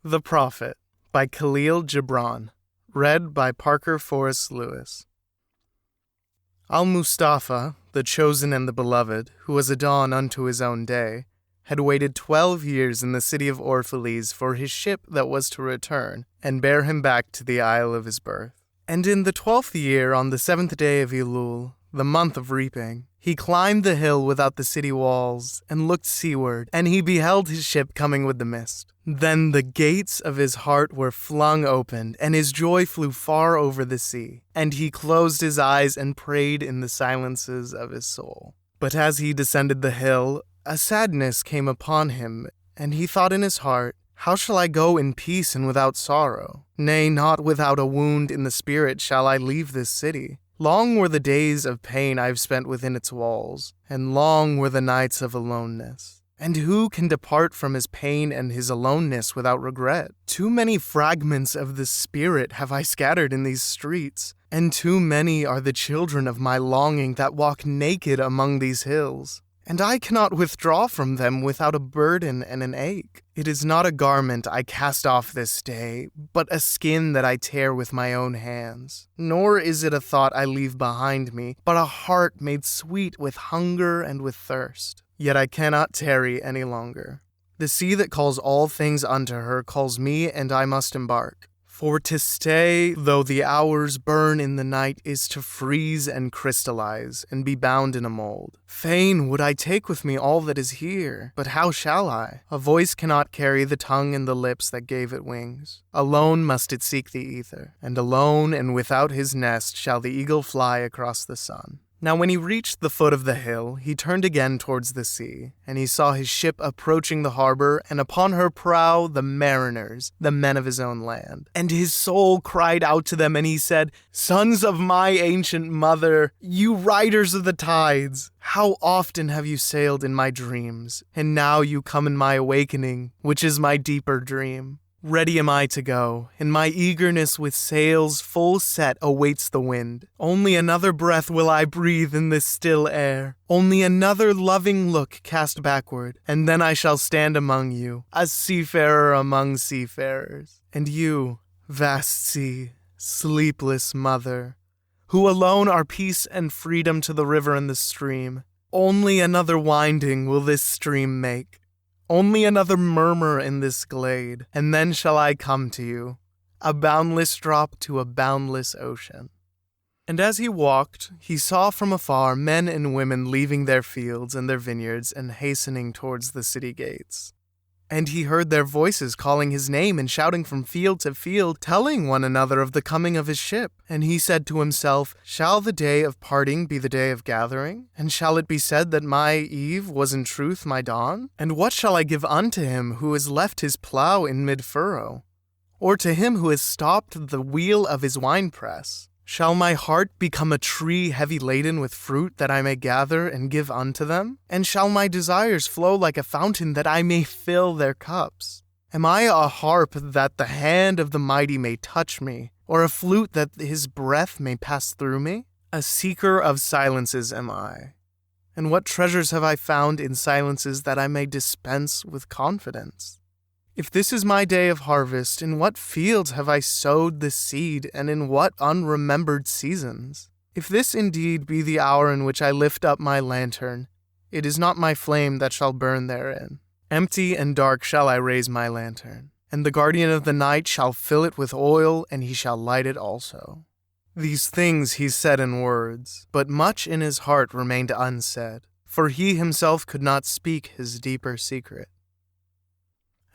The Prophet by Kahlil Gibran. Read by Parker Forrest Lewis. Al-Mustafa, the chosen and the beloved, who was a dawn unto his own day, had waited 12 years in the city of Orphalese for his ship that was to return and bear him back to the isle of his birth. And in the 12th year, on the 7th day of Elul, the month of reaping, he climbed the hill without the city walls and looked seaward, and he beheld his ship coming with the mist. Then the gates of his heart were flung open, and his joy flew far over the sea, and he closed his eyes and prayed in the silences of his soul. But as he descended the hill, a sadness came upon him, and he thought in his heart, "How shall I go in peace and without sorrow? Nay, not without a wound in the spirit shall I leave this city. Long were the days of pain I've spent within its walls, and long were the nights of aloneness. And who can depart from his pain and his aloneness without regret? Too many fragments of the spirit have I scattered in these streets, and too many are the children of my longing that walk naked among these hills. And I cannot withdraw from them without a burden and an ache. It is not a garment I cast off this day, but a skin that I tear with my own hands. Nor is it a thought I leave behind me, but a heart made sweet with hunger and with thirst. Yet I cannot tarry any longer. The sea that calls all things unto her calls me, and I must embark. For to stay, though the hours burn in the night, is to freeze and crystallize, and be bound in a mold. Fain would I take with me all that is here, but how shall I? A voice cannot carry the tongue and the lips that gave it wings. Alone must it seek the ether, and alone and without his nest shall the eagle fly across the sun. Now when he reached the foot of the hill, he turned again towards the sea, and he saw his ship approaching the harbor, and upon her prow the mariners, the men of his own land. And his soul cried out to them, and he said, "Sons of my ancient mother, you riders of the tides, how often have you sailed in my dreams, and now you come in my awakening, which is my deeper dream. Ready am I to go, and my eagerness with sails full set awaits the wind. Only another breath will I breathe in this still air, only another loving look cast backward, and then I shall stand among you, a seafarer among seafarers. And you, vast sea, sleepless mother, who alone are peace and freedom to the river and the stream, only another winding will this stream make. Only another murmur in this glade, and then shall I come to you, a boundless drop to a boundless ocean." And as he walked, he saw from afar men and women leaving their fields and their vineyards and hastening towards the city gates. And he heard their voices calling his name and shouting from field to field, telling one another of the coming of his ship. And he said to himself, "Shall the day of parting be the day of gathering? And shall it be said that my eve was in truth my dawn? And what shall I give unto him who has left his plough in mid-furrow? Or to him who has stopped the wheel of his winepress? Shall my heart become a tree heavy laden with fruit that I may gather and give unto them? And shall my desires flow like a fountain that I may fill their cups? Am I a harp that the hand of the mighty may touch me, or a flute that his breath may pass through me? A seeker of silences am I. And what treasures have I found in silences that I may dispense with confidence? If this is my day of harvest, in what fields have I sowed the seed, and in what unremembered seasons? If this indeed be the hour in which I lift up my lantern, it is not my flame that shall burn therein. Empty and dark shall I raise my lantern, and the guardian of the night shall fill it with oil, and he shall light it also." These things he said in words, but much in his heart remained unsaid, for he himself could not speak his deeper secret.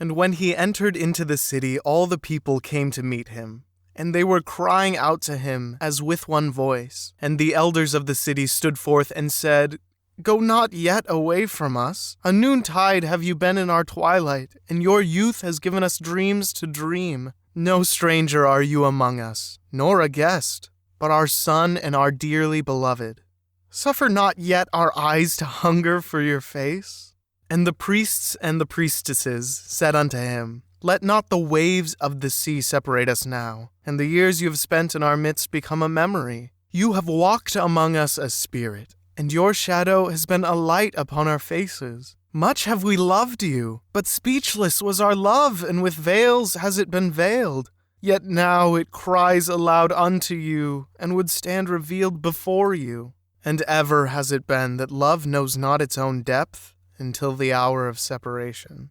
And when he entered into the city, all the people came to meet him, and they were crying out to him as with one voice. And the elders of the city stood forth and said, "Go not yet away from us. A noontide have you been in our twilight, and your youth has given us dreams to dream. No stranger are you among us, nor a guest, but our son and our dearly beloved. Suffer not yet our eyes to hunger for your face." And the priests and the priestesses said unto him, "Let not the waves of the sea separate us now, and the years you have spent in our midst become a memory. You have walked among us a spirit, and your shadow has been a light upon our faces. Much have we loved you, but speechless was our love, and with veils has it been veiled. Yet now it cries aloud unto you, and would stand revealed before you. And ever has it been that love knows not its own depth until the hour of separation.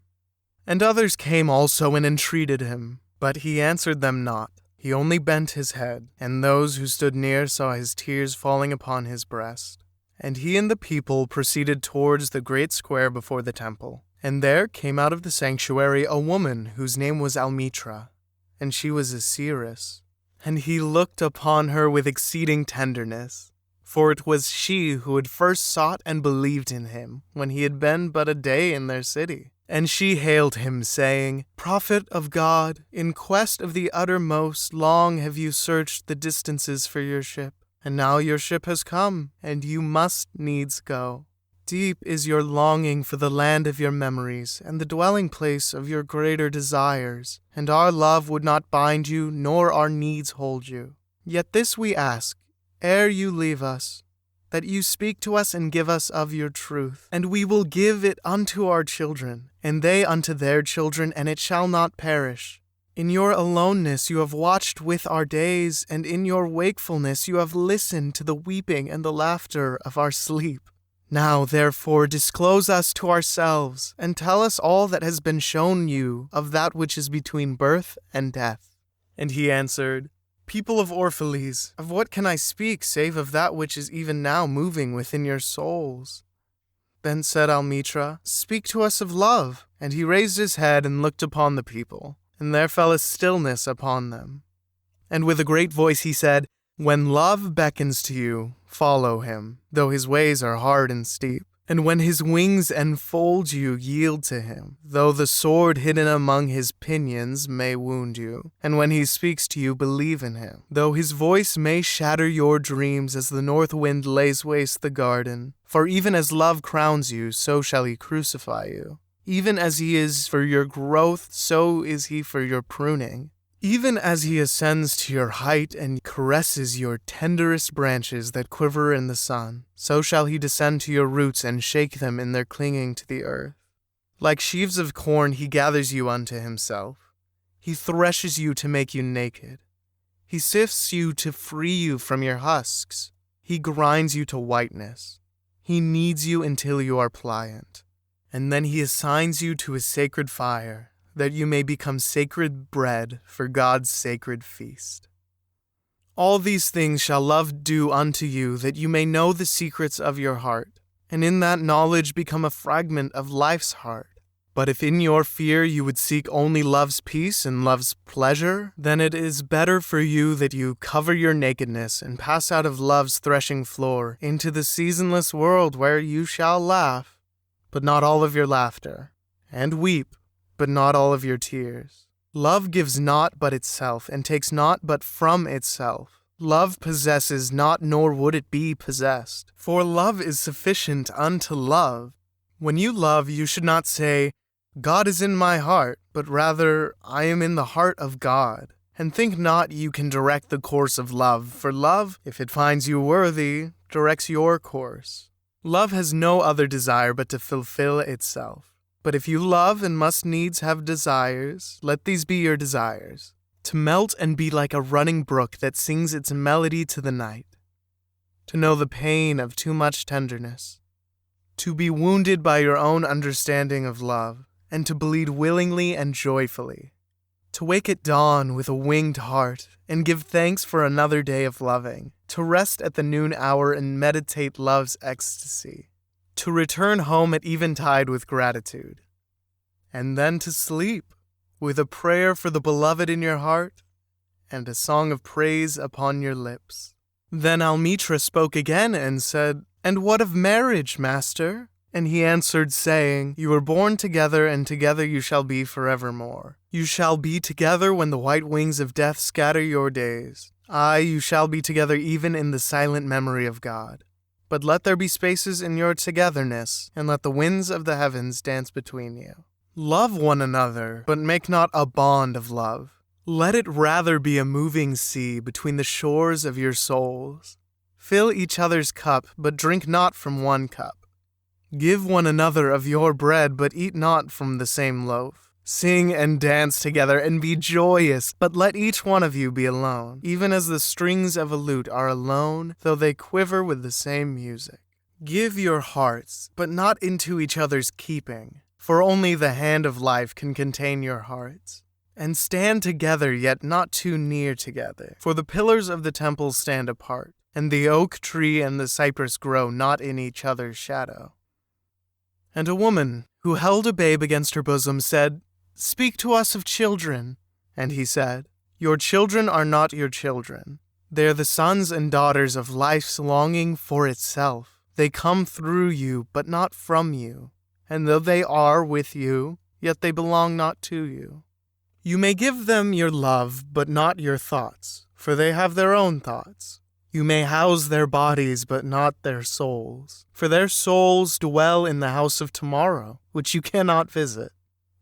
And others came also and entreated him, but he answered them not. He only bent his head, and those who stood near saw his tears falling upon his breast. And he and the people proceeded towards the great square before the temple. And there came out of the sanctuary a woman whose name was Almitra, and she was a seeress. And he looked upon her with exceeding tenderness, for it was she who had first sought and believed in him when he had been but a day in their city. And she hailed him, saying, Prophet of God, in quest of the uttermost, long have you searched the distances for your ship. And now your ship has come, and you must needs go. Deep is your longing for the land of your memories, and the dwelling place of your greater desires, and our love would not bind you, nor our needs hold you. Yet this we ask, ere you leave us, that you speak to us and give us of your truth, and we will give it unto our children, and they unto their children, and it shall not perish. In your aloneness you have watched with our days, and in your wakefulness you have listened to the weeping and the laughter of our sleep. Now, therefore, disclose us to ourselves, and tell us all that has been shown you of that which is between birth and death. And he answered, People of Orphalese, of what can I speak save of that which is even now moving within your souls? Then said Almitra, Speak to us of love. And he raised his head and looked upon the people. And there fell a stillness upon them. And with a great voice he said, When love beckons to you, follow him, though his ways are hard and steep. And when his wings enfold you, yield to him, though the sword hidden among his pinions may wound you. And when he speaks to you, believe in him, though his voice may shatter your dreams as the north wind lays waste the garden. For even as love crowns you, so shall he crucify you. Even as he is for your growth, so is he for your pruning. Even as he ascends to your height and caresses your tenderest branches that quiver in the sun, so shall he descend to your roots and shake them in their clinging to the earth. Like sheaves of corn he gathers you unto himself. He threshes you to make you naked. He sifts you to free you from your husks. He grinds you to whiteness. He kneads you until you are pliant. And then he assigns you to his sacred fire, that you may become sacred bread for God's sacred feast. All these things shall love do unto you, that you may know the secrets of your heart, and in that knowledge become a fragment of life's heart. But if in your fear you would seek only love's peace and love's pleasure, then it is better for you that you cover your nakedness and pass out of love's threshing floor into the seasonless world where you shall laugh, but not all of your laughter, and weep, but not all of your tears. Love gives not but itself, and takes not but from itself. Love possesses not, nor would it be possessed. For love is sufficient unto love. When you love, you should not say, God is in my heart, but rather, I am in the heart of God. And think not you can direct the course of love, for love, if it finds you worthy, directs your course. Love has no other desire but to fulfill itself. But if you love and must needs have desires, let these be your desires: to melt and be like a running brook that sings its melody to the night, to know the pain of too much tenderness, to be wounded by your own understanding of love, and to bleed willingly and joyfully, to wake at dawn with a winged heart, and give thanks for another day of loving, to rest at the noon hour and meditate love's ecstasy, to return home at eventide with gratitude, and then to sleep with a prayer for the beloved in your heart and a song of praise upon your lips. Then Almitra spoke again and said, And what of marriage, master? And he answered, saying, You were born together, and together you shall be forevermore. You shall be together when the white wings of death scatter your days. Aye, you shall be together even in the silent memory of God. But let there be spaces in your togetherness, and let the winds of the heavens dance between you. Love one another, but make not a bond of love. Let it rather be a moving sea between the shores of your souls. Fill each other's cup, but drink not from one cup. Give one another of your bread, but eat not from the same loaf. Sing and dance together and be joyous, but let each one of you be alone, even as the strings of a lute are alone, though they quiver with the same music. Give your hearts, but not into each other's keeping, for only the hand of life can contain your hearts. And stand together, yet not too near together, for the pillars of the temple stand apart, and the oak tree and the cypress grow not in each other's shadow. And a woman, who held a babe against her bosom, said, "Speak to us of children." And he said, "Your children are not your children. They are the sons and daughters of life's longing for itself. They come through you, but not from you. And though they are with you, yet they belong not to you. You may give them your love, but not your thoughts, for they have their own thoughts. You may house their bodies, but not their souls, for their souls dwell in the house of tomorrow, which you cannot visit,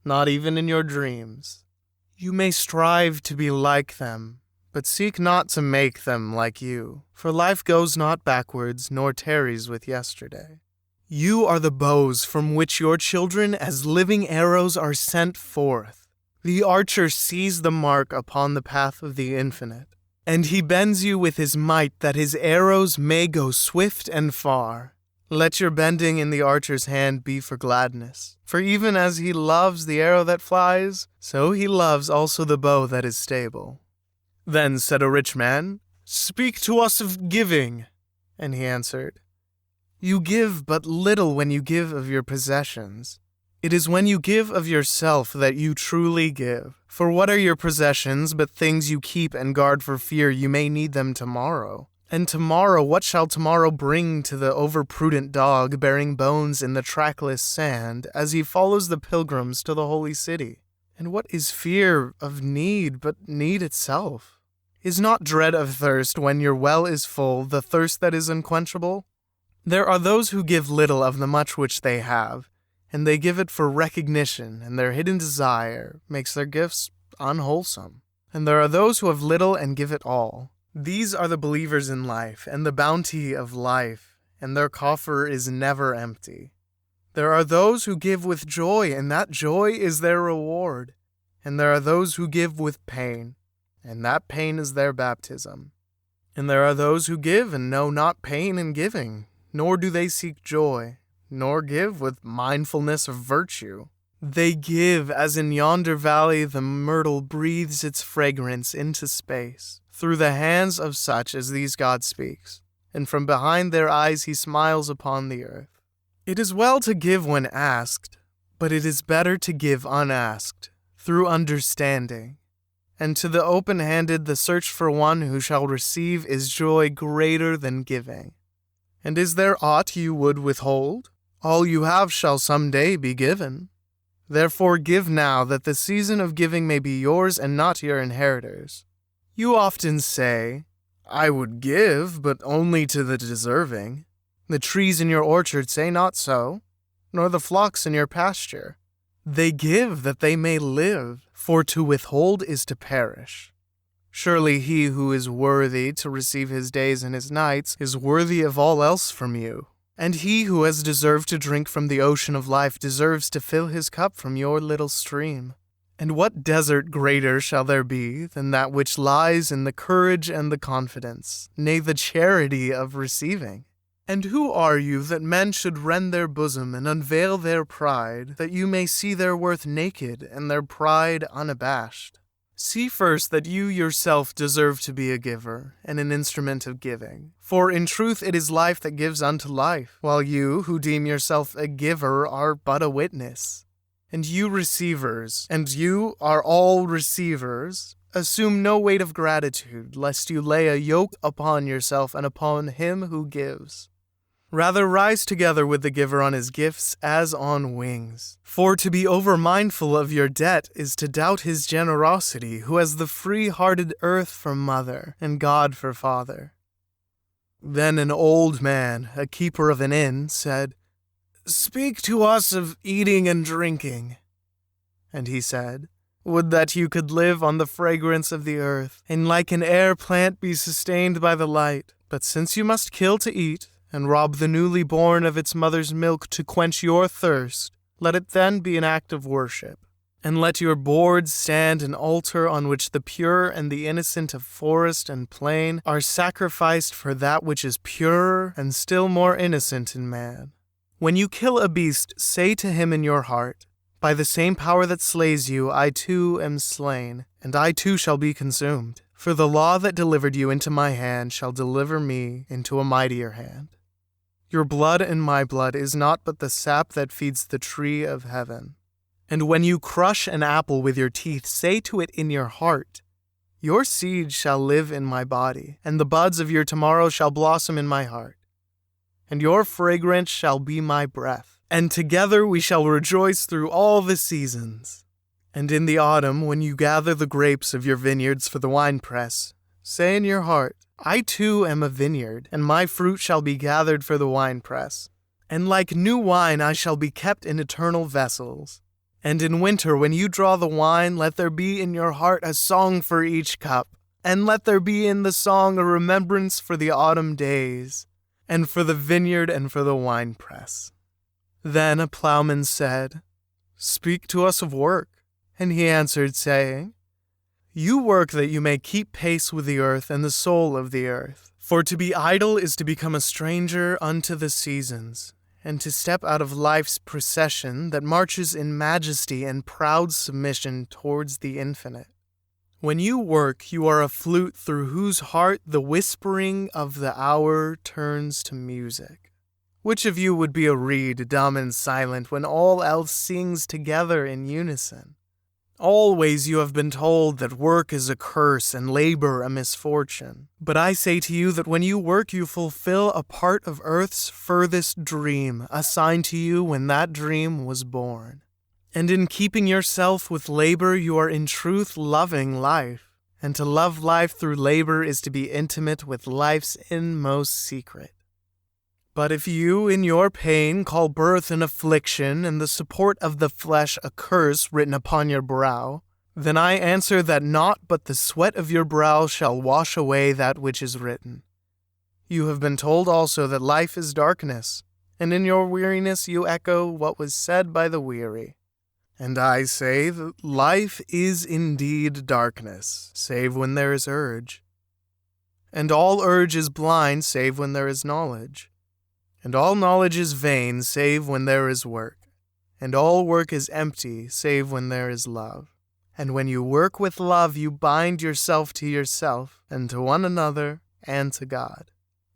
not even in your dreams. You may strive to be like them, but seek not to make them like you, for life goes not backwards, nor tarries with yesterday. You are the bows from which your children as living arrows are sent forth. The archer sees the mark upon the path of the infinite, and he bends you with his might that his arrows may go swift and far. Let your bending in the archer's hand be for gladness, for even as he loves the arrow that flies, so he loves also the bow that is stable. Then said a rich man, "Speak to us of giving." And he answered, "You give but little when you give of your possessions. It is when you give of yourself that you truly give. For what are your possessions but things you keep and guard for fear you may need them tomorrow? And tomorrow, what shall tomorrow bring to the overprudent dog bearing bones in the trackless sand as he follows the pilgrims to the holy city? And what is fear of need but need itself? Is not dread of thirst when your well is full the thirst that is unquenchable? There are those who give little of the much which they have, and they give it for recognition, and their hidden desire makes their gifts unwholesome. And there are those who have little and give it all. These are the believers in life, and the bounty of life, and their coffer is never empty. There are those who give with joy, and that joy is their reward. And there are those who give with pain, and that pain is their baptism. And there are those who give and know not pain in giving, nor do they seek joy, nor give with mindfulness of virtue. They give as in yonder valley the myrtle breathes its fragrance into space, through the hands of such as these God speaks, and from behind their eyes he smiles upon the earth. It is well to give when asked, but it is better to give unasked, through understanding. And to the open-handed the search for one who shall receive is joy greater than giving. And is there aught you would withhold? All you have shall some day be given. Therefore give now, that the season of giving may be yours and not your inheritors. You often say, "I would give, but only to the deserving." The trees in your orchard say not so, nor the flocks in your pasture. They give that they may live, for to withhold is to perish. Surely he who is worthy to receive his days and his nights is worthy of all else from you. And he who has deserved to drink from the ocean of life deserves to fill his cup from your little stream. And what desert greater shall there be than that which lies in the courage and the confidence, nay, the charity of receiving? And who are you that men should rend their bosom and unveil their pride, that you may see their worth naked and their pride unabashed? See first that you yourself deserve to be a giver and an instrument of giving. For in truth it is life that gives unto life, while you, who deem yourself a giver, are but a witness. And you receivers, and you are all receivers, assume no weight of gratitude, lest you lay a yoke upon yourself and upon him who gives. Rather rise together with the giver on his gifts as on wings. For to be over-mindful of your debt is to doubt his generosity, who has the free-hearted earth for mother and God for father. Then an old man, a keeper of an inn, said, "Speak to us of eating and drinking." And he said, "Would that you could live on the fragrance of the earth, and like an air plant be sustained by the light. But since you must kill to eat, and rob the newly born of its mother's milk to quench your thirst, let it then be an act of worship. And let your board stand an altar on which the pure and the innocent of forest and plain are sacrificed for that which is purer and still more innocent in man. When you kill a beast, say to him in your heart, by the same power that slays you, I too am slain, and I too shall be consumed. For the law that delivered you into my hand shall deliver me into a mightier hand. Your blood and my blood is not but the sap that feeds the tree of heaven. And when you crush an apple with your teeth, say to it in your heart, your seed shall live in my body, and the buds of your tomorrow shall blossom in my heart. And your fragrance shall be my breath, and together we shall rejoice through all the seasons. And in the autumn, when you gather the grapes of your vineyards for the winepress, say in your heart, I too am a vineyard, and my fruit shall be gathered for the winepress. And like new wine I shall be kept in eternal vessels. And in winter, when you draw the wine, let there be in your heart a song for each cup, and let there be in the song a remembrance for the autumn days, and for the vineyard and for the winepress. Then a plowman said, Speak to us of work. And he answered, saying, You work that you may keep pace with the earth and the soul of the earth. For to be idle is to become a stranger unto the seasons, and to step out of life's procession that marches in majesty and proud submission towards the infinite. When you work, you are a flute through whose heart the whispering of the hour turns to music. Which of you would be a reed, dumb and silent, when all else sings together in unison? Always you have been told that work is a curse and labor a misfortune. But I say to you that when you work, you fulfill a part of earth's furthest dream, assigned to you when that dream was born. And in keeping yourself with labor, you are in truth loving life. And to love life through labor is to be intimate with life's inmost secret. But if you, in your pain, call birth an affliction and the support of the flesh a curse written upon your brow, then I answer that naught but the sweat of your brow shall wash away that which is written. You have been told also that life is darkness, and in your weariness you echo what was said by the weary. And I say that life is indeed darkness, save when there is urge. And all urge is blind, save when there is knowledge. And all knowledge is vain, save when there is work. And all work is empty, save when there is love. And when you work with love, you bind yourself to yourself, and to one another, and to God.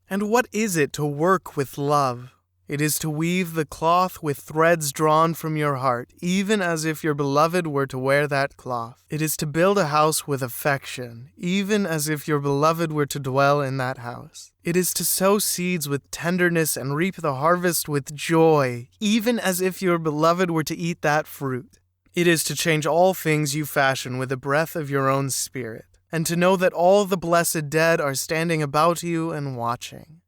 And what is it to work with love? It is to weave the cloth with threads drawn from your heart, even as if your beloved were to wear that cloth. It is to build a house with affection, even as if your beloved were to dwell in that house. It is to sow seeds with tenderness and reap the harvest with joy, even as if your beloved were to eat that fruit. It is to change all things you fashion with the breath of your own spirit, and to know that all the blessed dead are standing about you and watching.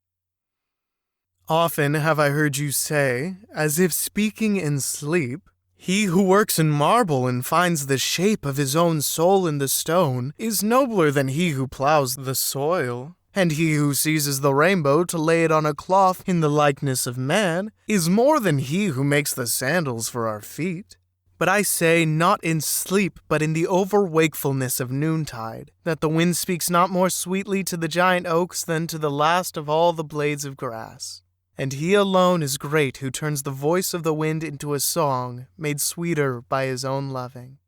Often have I heard you say, as if speaking in sleep, He who works in marble and finds the shape of his own soul in the stone is nobler than he who plows the soil. And he who seizes the rainbow to lay it on a cloth in the likeness of man is more than he who makes the sandals for our feet. But I say, not in sleep, but in the over-wakefulness of noontide, that the wind speaks not more sweetly to the giant oaks than to the last of all the blades of grass. And he alone is great who turns the voice of the wind into a song, made sweeter by his own loving.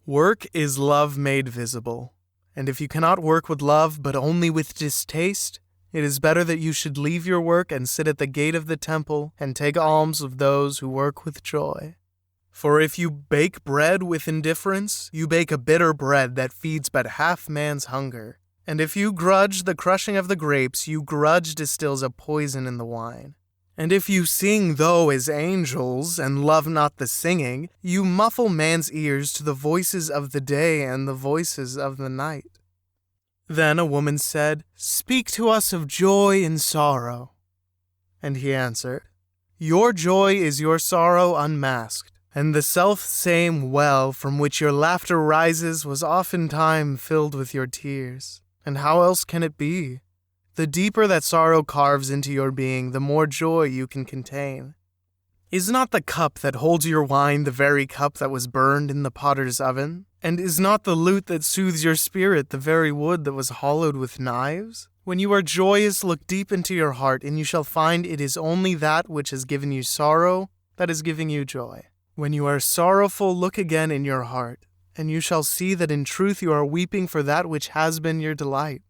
Work is love made visible. And if you cannot work with love, but only with distaste, it is better that you should leave your work and sit at the gate of the temple and take alms of those who work with joy. For if you bake bread with indifference, you bake a bitter bread that feeds but half man's hunger. And if you grudge the crushing of the grapes, you grudge distills a poison in the wine. And if you sing though as angels, and love not the singing, you muffle man's ears to the voices of the day and the voices of the night. Then a woman said, "Speak to us of joy and sorrow." And he answered, "Your joy is your sorrow unmasked, and the self-same well from which your laughter rises was oftentimes filled with your tears. And how else can it be? The deeper that sorrow carves into your being, the more joy you can contain. Is not the cup that holds your wine the very cup that was burned in the potter's oven? And is not the lute that soothes your spirit the very wood that was hollowed with knives? When you are joyous, look deep into your heart, and you shall find it is only that which has given you sorrow that is giving you joy. When you are sorrowful, look again in your heart, and you shall see that in truth you are weeping for that which has been your delight.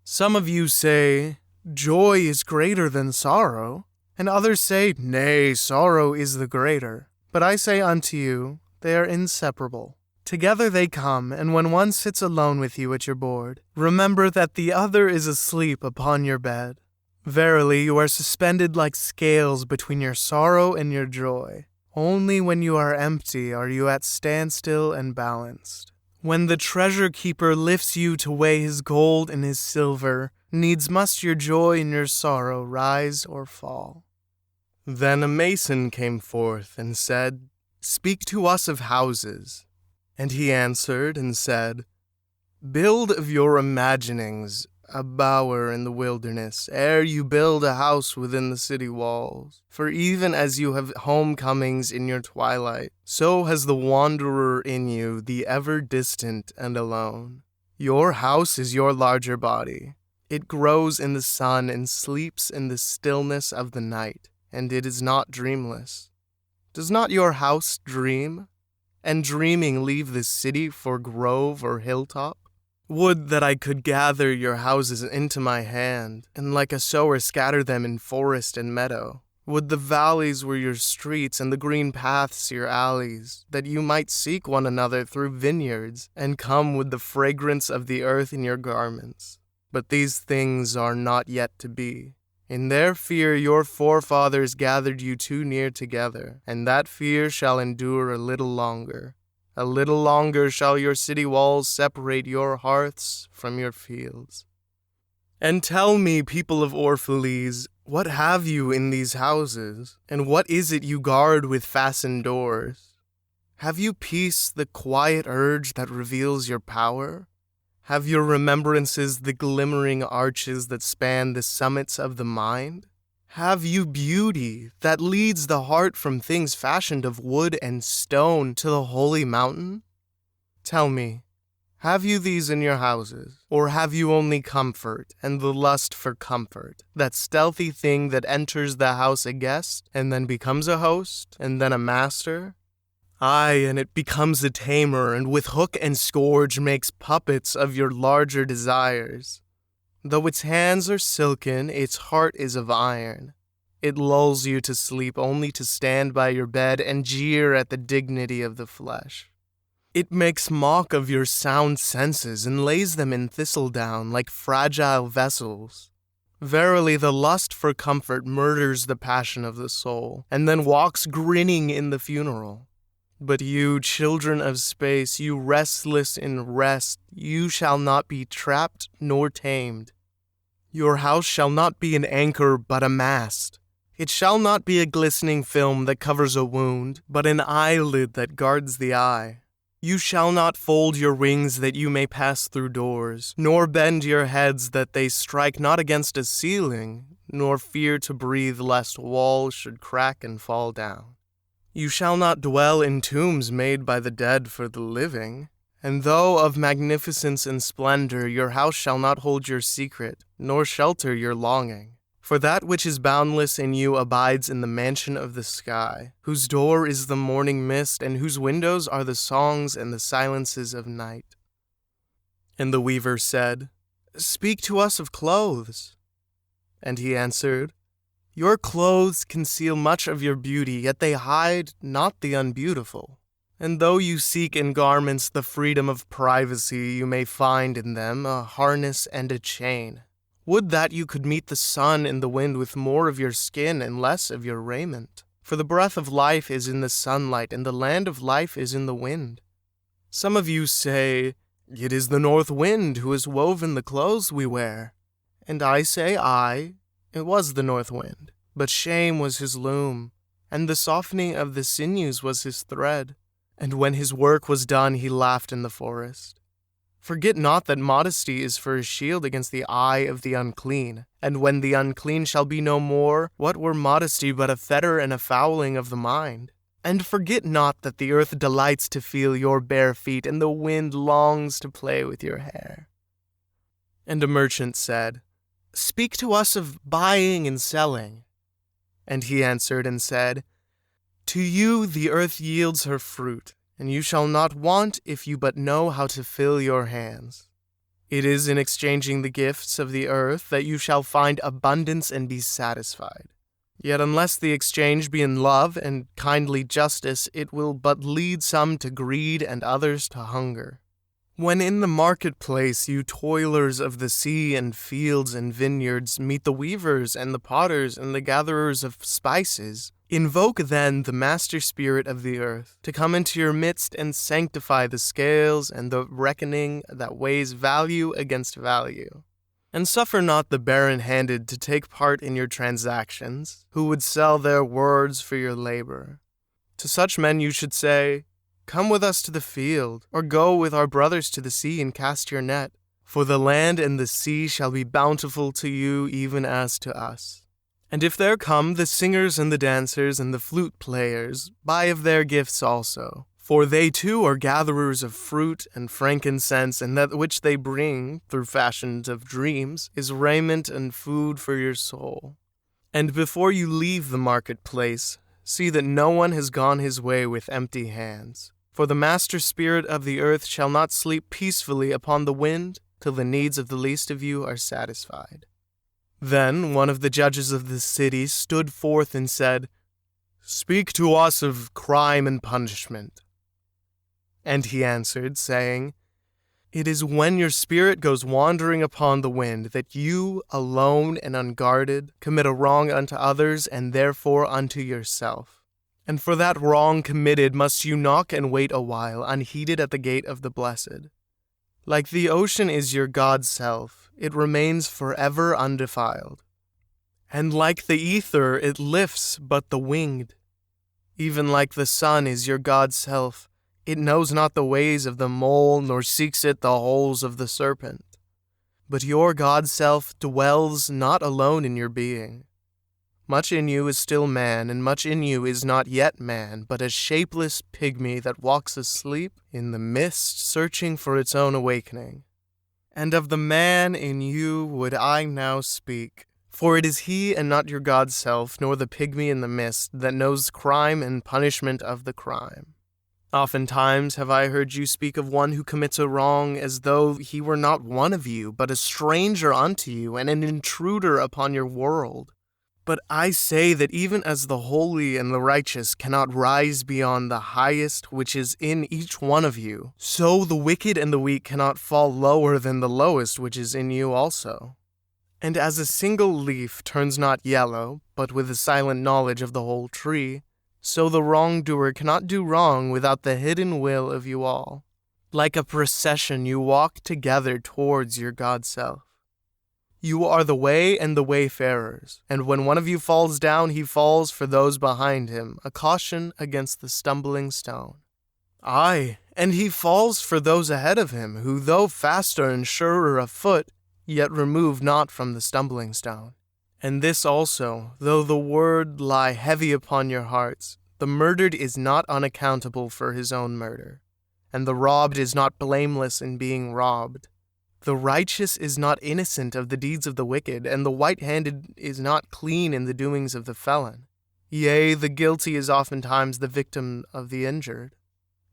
Some of you say, joy is greater than sorrow, and others say, nay, sorrow is the greater. But I say unto you, they are inseparable. Together they come, and when one sits alone with you at your board, remember that the other is asleep upon your bed. Verily, you are suspended like scales between your sorrow and your joy. Only when you are empty are you at standstill and balanced. When the treasure keeper lifts you to weigh his gold and his silver, needs must your joy and your sorrow rise or fall. Then a mason came forth and said, Speak to us of houses. And he answered and said, Build of your imaginings a bower in the wilderness, ere you build a house within the city walls. For even as you have homecomings in your twilight, so has the wanderer in you, the ever distant and alone. Your house is your larger body. It grows in the sun and sleeps in the stillness of the night, and it is not dreamless. Does not your house dream? And dreaming leave this city for grove or hilltop? Would that I could gather your houses into my hand, and like a sower scatter them in forest and meadow. Would the valleys were your streets, and the green paths your alleys, that you might seek one another through vineyards, and come with the fragrance of the earth in your garments. But these things are not yet to be. In their fear your forefathers gathered you too near together, and that fear shall endure a little longer. A little longer shall your city walls separate your hearths from your fields. And tell me, people of Orphalese, what have you in these houses, and what is it you guard with fastened doors? Have you peace, the quiet urge that reveals your power? Have your remembrances the glimmering arches that span the summits of the mind? Have you beauty that leads the heart from things fashioned of wood and stone to the holy mountain? Tell me, have you these in your houses, or have you only comfort and the lust for comfort, that stealthy thing that enters the house a guest, and then becomes a host, and then a master? Aye, and it becomes a tamer, and with hook and scourge makes puppets of your larger desires. Though its hands are silken, its heart is of iron. It lulls you to sleep only to stand by your bed and jeer at the dignity of the flesh. It makes mock of your sound senses and lays them in thistledown like fragile vessels. Verily, the lust for comfort murders the passion of the soul, and then walks grinning in the funeral. But you, children of space, you restless in rest, you shall not be trapped nor tamed. Your house shall not be an anchor, but a mast. It shall not be a glistening film that covers a wound, but an eyelid that guards the eye. You shall not fold your wings that you may pass through doors, nor bend your heads that they strike not against a ceiling, nor fear to breathe lest walls should crack and fall down. You shall not dwell in tombs made by the dead for the living, and though of magnificence and splendor, your house shall not hold your secret, nor shelter your longing. For that which is boundless in you abides in the mansion of the sky, whose door is the morning mist, and whose windows are the songs and the silences of night. And the weaver said, Speak to us of clothes. And he answered, Your clothes conceal much of your beauty, yet they hide not the unbeautiful. And though you seek in garments the freedom of privacy, you may find in them a harness and a chain. Would that you could meet the sun and the wind with more of your skin and less of your raiment. For the breath of life is in the sunlight, and the land of life is in the wind. Some of you say, It is the north wind who has woven the clothes we wear. And I say, Aye, it was the north wind, but shame was his loom, and the softening of the sinews was his thread. And when his work was done, he laughed in the forest. Forget not that modesty is for a shield against the eye of the unclean. And when the unclean shall be no more, what were modesty but a fetter and a fouling of the mind? And forget not that the earth delights to feel your bare feet, and the wind longs to play with your hair. And a merchant said, Speak to us of buying and selling. And he answered and said, To you the earth yields her fruit, and you shall not want if you but know how to fill your hands. It is in exchanging the gifts of the earth that you shall find abundance and be satisfied. Yet unless the exchange be in love and kindly justice, it will but lead some to greed and others to hunger. When in the marketplace you toilers of the sea and fields and vineyards meet the weavers and the potters and the gatherers of spices, invoke then the master spirit of the earth to come into your midst and sanctify the scales and the reckoning that weighs value against value. And suffer not the barren-handed to take part in your transactions, who would sell their words for your labor. To such men you should say, Come with us to the field, or go with our brothers to the sea and cast your net, for the land and the sea shall be bountiful to you even as to us. And if there come the singers and the dancers and the flute players, buy of their gifts also. For they too are gatherers of fruit and frankincense, and that which they bring, through fashions of dreams, is raiment and food for your soul. And before you leave the marketplace, see that no one has gone his way with empty hands. For the master spirit of the earth shall not sleep peacefully upon the wind till the needs of the least of you are satisfied. Then one of the judges of the city stood forth and said, Speak to us of crime and punishment. And he answered, saying, It is when your spirit goes wandering upon the wind that you, alone and unguarded, commit a wrong unto others and therefore unto yourself. And for that wrong committed must you knock and wait a while, unheeded at the gate of the blessed. Like the ocean is your God's self, it remains forever undefiled. And like the ether it lifts but the winged. Even like the sun is your God's self, it knows not the ways of the mole, nor seeks it the holes of the serpent. But your God's self dwells not alone in your being. Much in you is still man, and much in you is not yet man, but a shapeless pygmy that walks asleep in the mist, searching for its own awakening. And of the man in you would I now speak, for it is he and not your God's self, nor the pygmy in the mist, that knows crime and punishment of the crime. Oftentimes have I heard you speak of one who commits a wrong as though he were not one of you, but a stranger unto you, and an intruder upon your world. But I say that even as the holy and the righteous cannot rise beyond the highest which is in each one of you, so the wicked and the weak cannot fall lower than the lowest which is in you also. And as a single leaf turns not yellow, but with the silent knowledge of the whole tree, so the wrongdoer cannot do wrong without the hidden will of you all. Like a procession you walk together towards your God's self. You are the way and the wayfarers, and when one of you falls down, he falls for those behind him, a caution against the stumbling stone. Aye, and he falls for those ahead of him, who though faster and surer of foot, yet remove not from the stumbling stone. And this also, though the word lie heavy upon your hearts, the murdered is not unaccountable for his own murder, and the robbed is not blameless in being robbed. The righteous is not innocent of the deeds of the wicked, and the white-handed is not clean in the doings of the felon. Yea, the guilty is oftentimes the victim of the injured,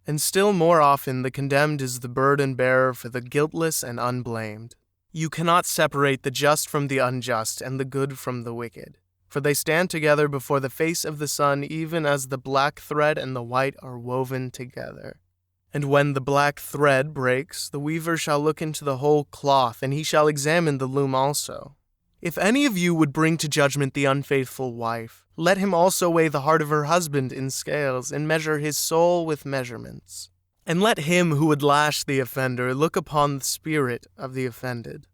and still more often the condemned is the burden-bearer for the guiltless and unblamed. You cannot separate the just from the unjust and the good from the wicked, for they stand together before the face of the sun, even as the black thread and the white are woven together. And when the black thread breaks, the weaver shall look into the whole cloth, and he shall examine the loom also. If any of you would bring to judgment the unfaithful wife, let him also weigh the heart of her husband in scales, and measure his soul with measurements. And let him who would lash the offender look upon the spirit of the offended.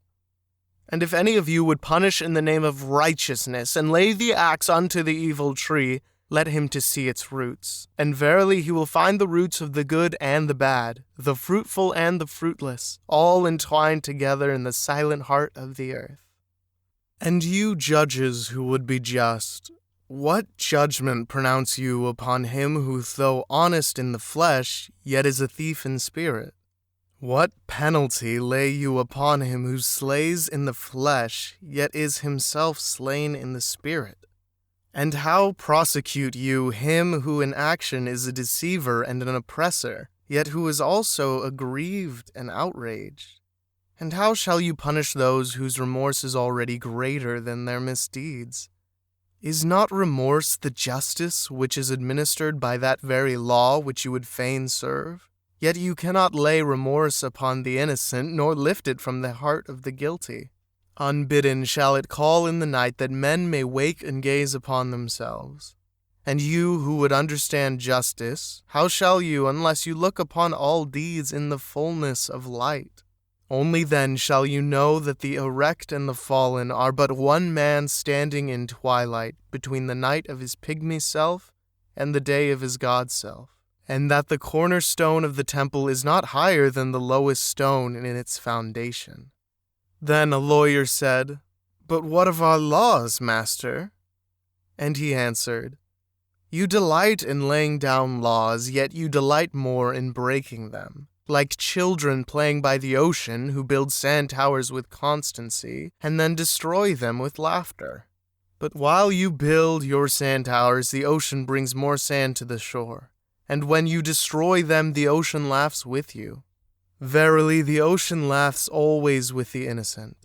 And if any of you would punish in the name of righteousness, and lay the axe unto the evil tree, let him to see its roots. And verily he will find the roots of the good and the bad, the fruitful and the fruitless, all entwined together in the silent heart of the earth. And you judges who would be just, what judgment pronounce you upon him who, though honest in the flesh, yet is a thief in spirit? What penalty lay you upon him who slays in the flesh, yet is himself slain in the spirit? And how prosecute you him who in action is a deceiver and an oppressor, yet who is also aggrieved and outraged? And how shall you punish those whose remorse is already greater than their misdeeds? Is not remorse the justice which is administered by that very law which you would fain serve? Yet you cannot lay remorse upon the innocent, nor lift it from the heart of the guilty. Unbidden shall it call in the night that men may wake and gaze upon themselves. And you who would understand justice, how shall you unless you look upon all deeds in the fullness of light? Only then shall you know that the erect and the fallen are but one man standing in twilight between the night of his pygmy self and the day of his God self, and that the cornerstone of the temple is not higher than the lowest stone in its foundation. Then a lawyer said, "But what of our laws, master?" And he answered, "You delight in laying down laws, yet you delight more in breaking them. Like children playing by the ocean who build sand towers with constancy and then destroy them with laughter. But while you build your sand towers, the ocean brings more sand to the shore, and when you destroy them, the ocean laughs with you. Verily, the ocean laughs always with the innocent.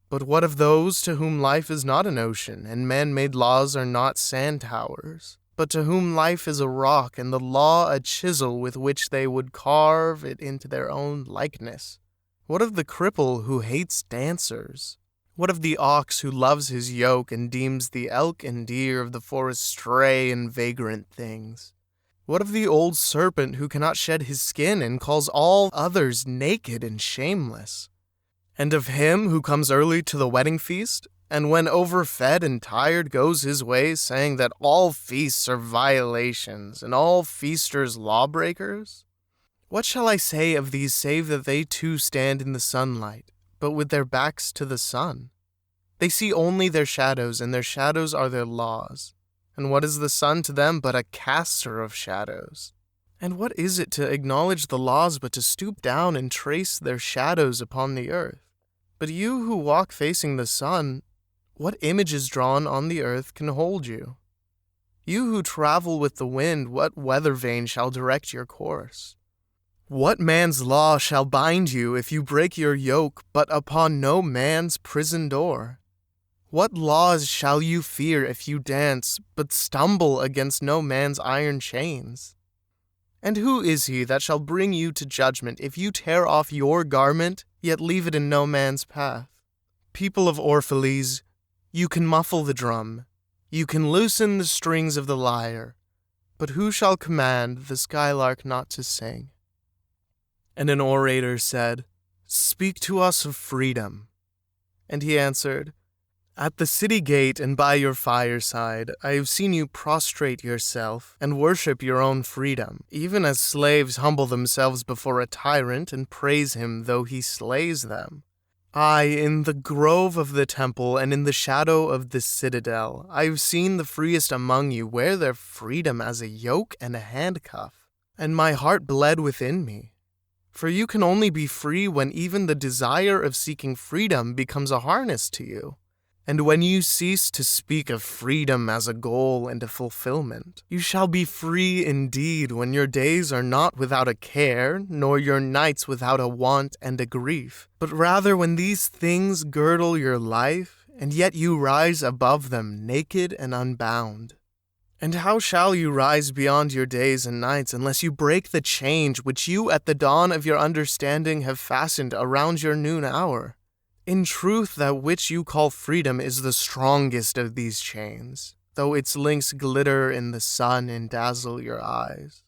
But what of those to whom life is not an ocean, and man-made laws are not sand towers, but to whom life is a rock, and the law a chisel with which they would carve it into their own likeness? What of the cripple who hates dancers? What of the ox who loves his yoke and deems the elk and deer of the forest stray and vagrant things? What of the old serpent who cannot shed his skin and calls all others naked and shameless? And of him who comes early to the wedding feast, and when overfed and tired goes his way, saying that all feasts are violations, and all feasters lawbreakers? What shall I say of these save that they too stand in the sunlight, but with their backs to the sun? They see only their shadows, and their shadows are their laws. And what is the sun to them but a caster of shadows? And what is it to acknowledge the laws but to stoop down and trace their shadows upon the earth? But you who walk facing the sun, what images drawn on the earth can hold you? You who travel with the wind, what weather vane shall direct your course? What man's law shall bind you if you break your yoke, but upon no man's prison door? What laws shall you fear if you dance, but stumble against no man's iron chains? And who is he that shall bring you to judgment if you tear off your garment, yet leave it in no man's path? People of Orphalese, you can muffle the drum, you can loosen the strings of the lyre, but who shall command the skylark not to sing? And an orator said, "Speak to us of freedom." And he answered, "At the city gate and by your fireside, I have seen you prostrate yourself and worship your own freedom, even as slaves humble themselves before a tyrant and praise him though he slays them. Aye, in the grove of the temple and in the shadow of the citadel, I have seen the freest among you wear their freedom as a yoke and a handcuff, and my heart bled within me. For you can only be free when even the desire of seeking freedom becomes a harness to you. And when you cease to speak of freedom as a goal and a fulfillment, you shall be free indeed when your days are not without a care, nor your nights without a want and a grief, but rather when these things girdle your life, and yet you rise above them naked and unbound. And how shall you rise beyond your days and nights unless you break the change which you at the dawn of your understanding have fastened around your noon hour? In truth, that which you call freedom is the strongest of these chains, though its links glitter in the sun and dazzle your eyes.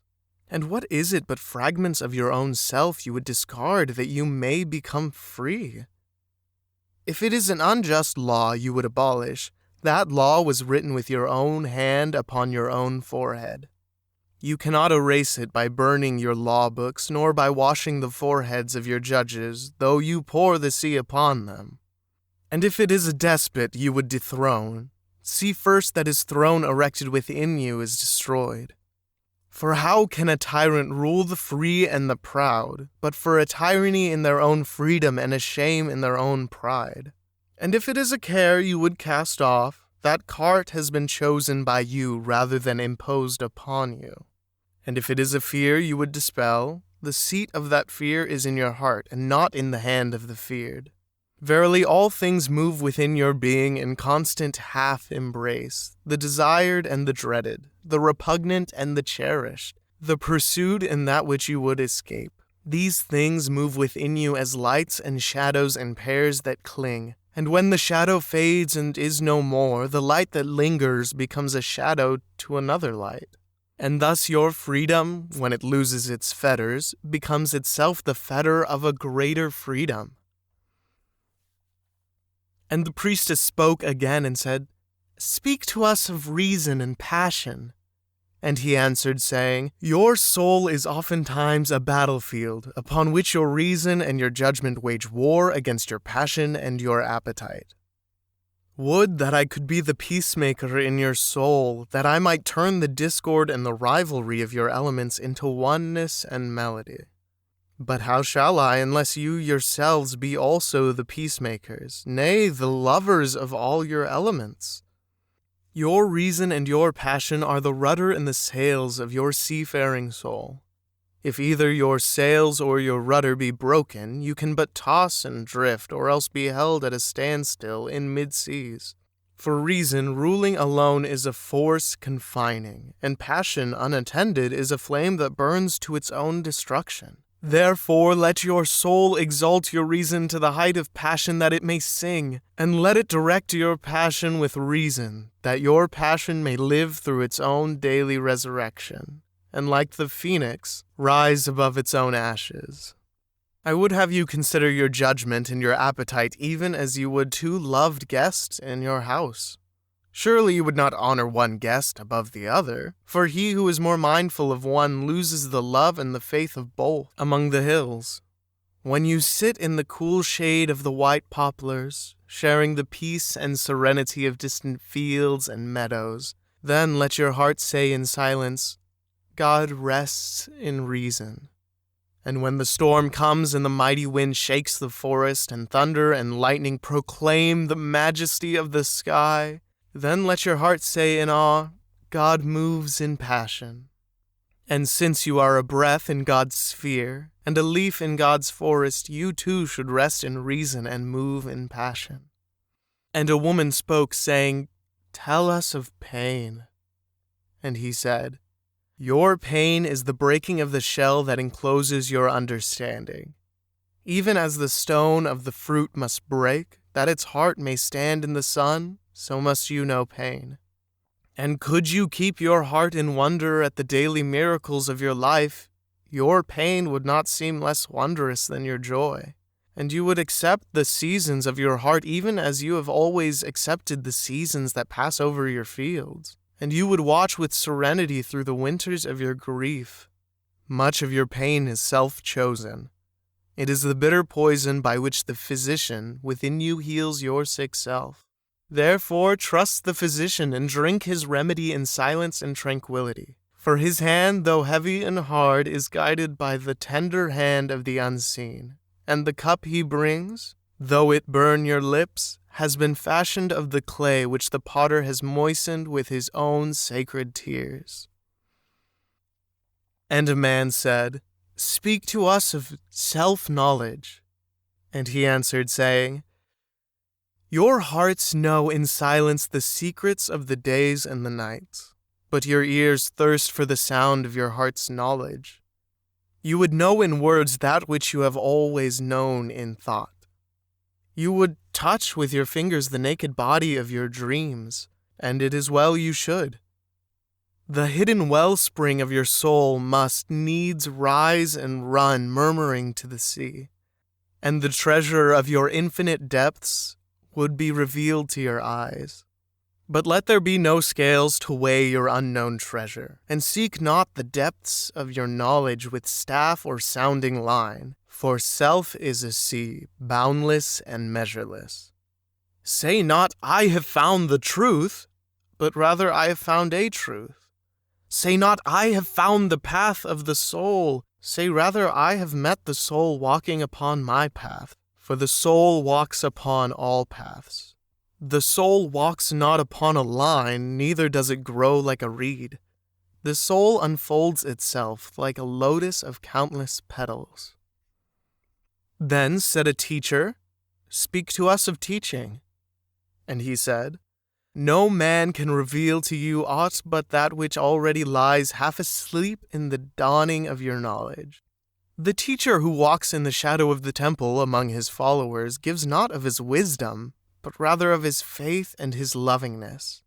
And what is it but fragments of your own self you would discard that you may become free? If it is an unjust law you would abolish, That law was written with your own hand upon your own forehead. You cannot erase it by burning your law books, nor by washing the foreheads of your judges, though you pour the sea upon them. And if it is a despot you would dethrone, see first that his throne erected within you is destroyed. For how can a tyrant rule the free and the proud, but for a tyranny in their own freedom and a shame in their own pride? And if it is a care you would cast off, that cart has been chosen by you rather than imposed upon you. And if it is a fear you would dispel, the seat of that fear is in your heart and not in the hand of the feared. Verily all things move within your being in constant half-embrace, the desired and the dreaded, the repugnant and the cherished, the pursued and that which you would escape. These things move within you as lights and shadows and pairs that cling, and when the shadow fades and is no more, the light that lingers becomes a shadow to another light. And thus your freedom, when it loses its fetters, becomes itself the fetter of a greater freedom. And the priestess spoke again and said, "Speak to us of reason and passion." And he answered, saying, "Your soul is oftentimes a battlefield, upon which your reason and your judgment wage war against your passion and your appetite. Would that I could be the peacemaker in your soul, that I might turn the discord and the rivalry of your elements into oneness and melody. But how shall I, unless you yourselves be also the peacemakers, nay, the lovers of all your elements? Your reason and your passion are the rudder and the sails of your seafaring soul. If either your sails or your rudder be broken, you can but toss and drift, or else be held at a standstill in mid-seas. For reason, ruling alone, is a force confining, and passion unattended is a flame that burns to its own destruction. Therefore let your soul exalt your reason to the height of passion that it may sing, and let it direct your passion with reason, that your passion may live through its own daily resurrection, and like the phoenix, rise above its own ashes. I would have you consider your judgment and your appetite even as you would two loved guests in your house. Surely you would not honor one guest above the other, for he who is more mindful of one loses the love and the faith of both among the hills. When you sit in the cool shade of the white poplars, sharing the peace and serenity of distant fields and meadows, then let your heart say in silence, God rests in reason. And when the storm comes and the mighty wind shakes the forest, and thunder and lightning proclaim the majesty of the sky, then let your heart say in awe, God moves in passion. And since you are a breath in God's sphere, and a leaf in God's forest, you too should rest in reason and move in passion. And a woman spoke, saying, Tell us of pain. And he said, Your pain is the breaking of the shell that encloses your understanding. Even as the stone of the fruit must break, that its heart may stand in the sun, so must you know pain. And could you keep your heart in wonder at the daily miracles of your life, your pain would not seem less wondrous than your joy, and you would accept the seasons of your heart even as you have always accepted the seasons that pass over your fields, and you would watch with serenity through the winters of your grief. Much of your pain is self-chosen. It is the bitter poison by which the physician within you heals your sick self. Therefore, trust the physician and drink his remedy in silence and tranquility. For his hand, though heavy and hard, is guided by the tender hand of the unseen. And the cup he brings, though it burn your lips, has been fashioned of the clay which the potter has moistened with his own sacred tears. And a man said, Speak to us of self-knowledge. And he answered, saying, Your hearts know in silence the secrets of the days and the nights, but your ears thirst for the sound of your heart's knowledge. You would know in words that which you have always known in thought. You would touch with your fingers the naked body of your dreams, and it is well you should. The hidden wellspring of your soul must needs rise and run murmuring to the sea, and the treasure of your infinite depths would be revealed to your eyes. But let there be no scales to weigh your unknown treasure, and seek not the depths of your knowledge with staff or sounding line, for self is a sea, boundless and measureless. Say not, I have found the truth, but rather I have found a truth. Say not, I have found the path of the soul, say rather, I have met the soul walking upon my path, for the soul walks upon all paths. The soul walks not upon a line, neither does it grow like a reed. The soul unfolds itself like a lotus of countless petals. Then said a teacher, Speak to us of teaching. And he said, No man can reveal to you aught but that which already lies half asleep in the dawning of your knowledge. The teacher who walks in the shadow of the temple among his followers gives not of his wisdom, but rather of his faith and his lovingness.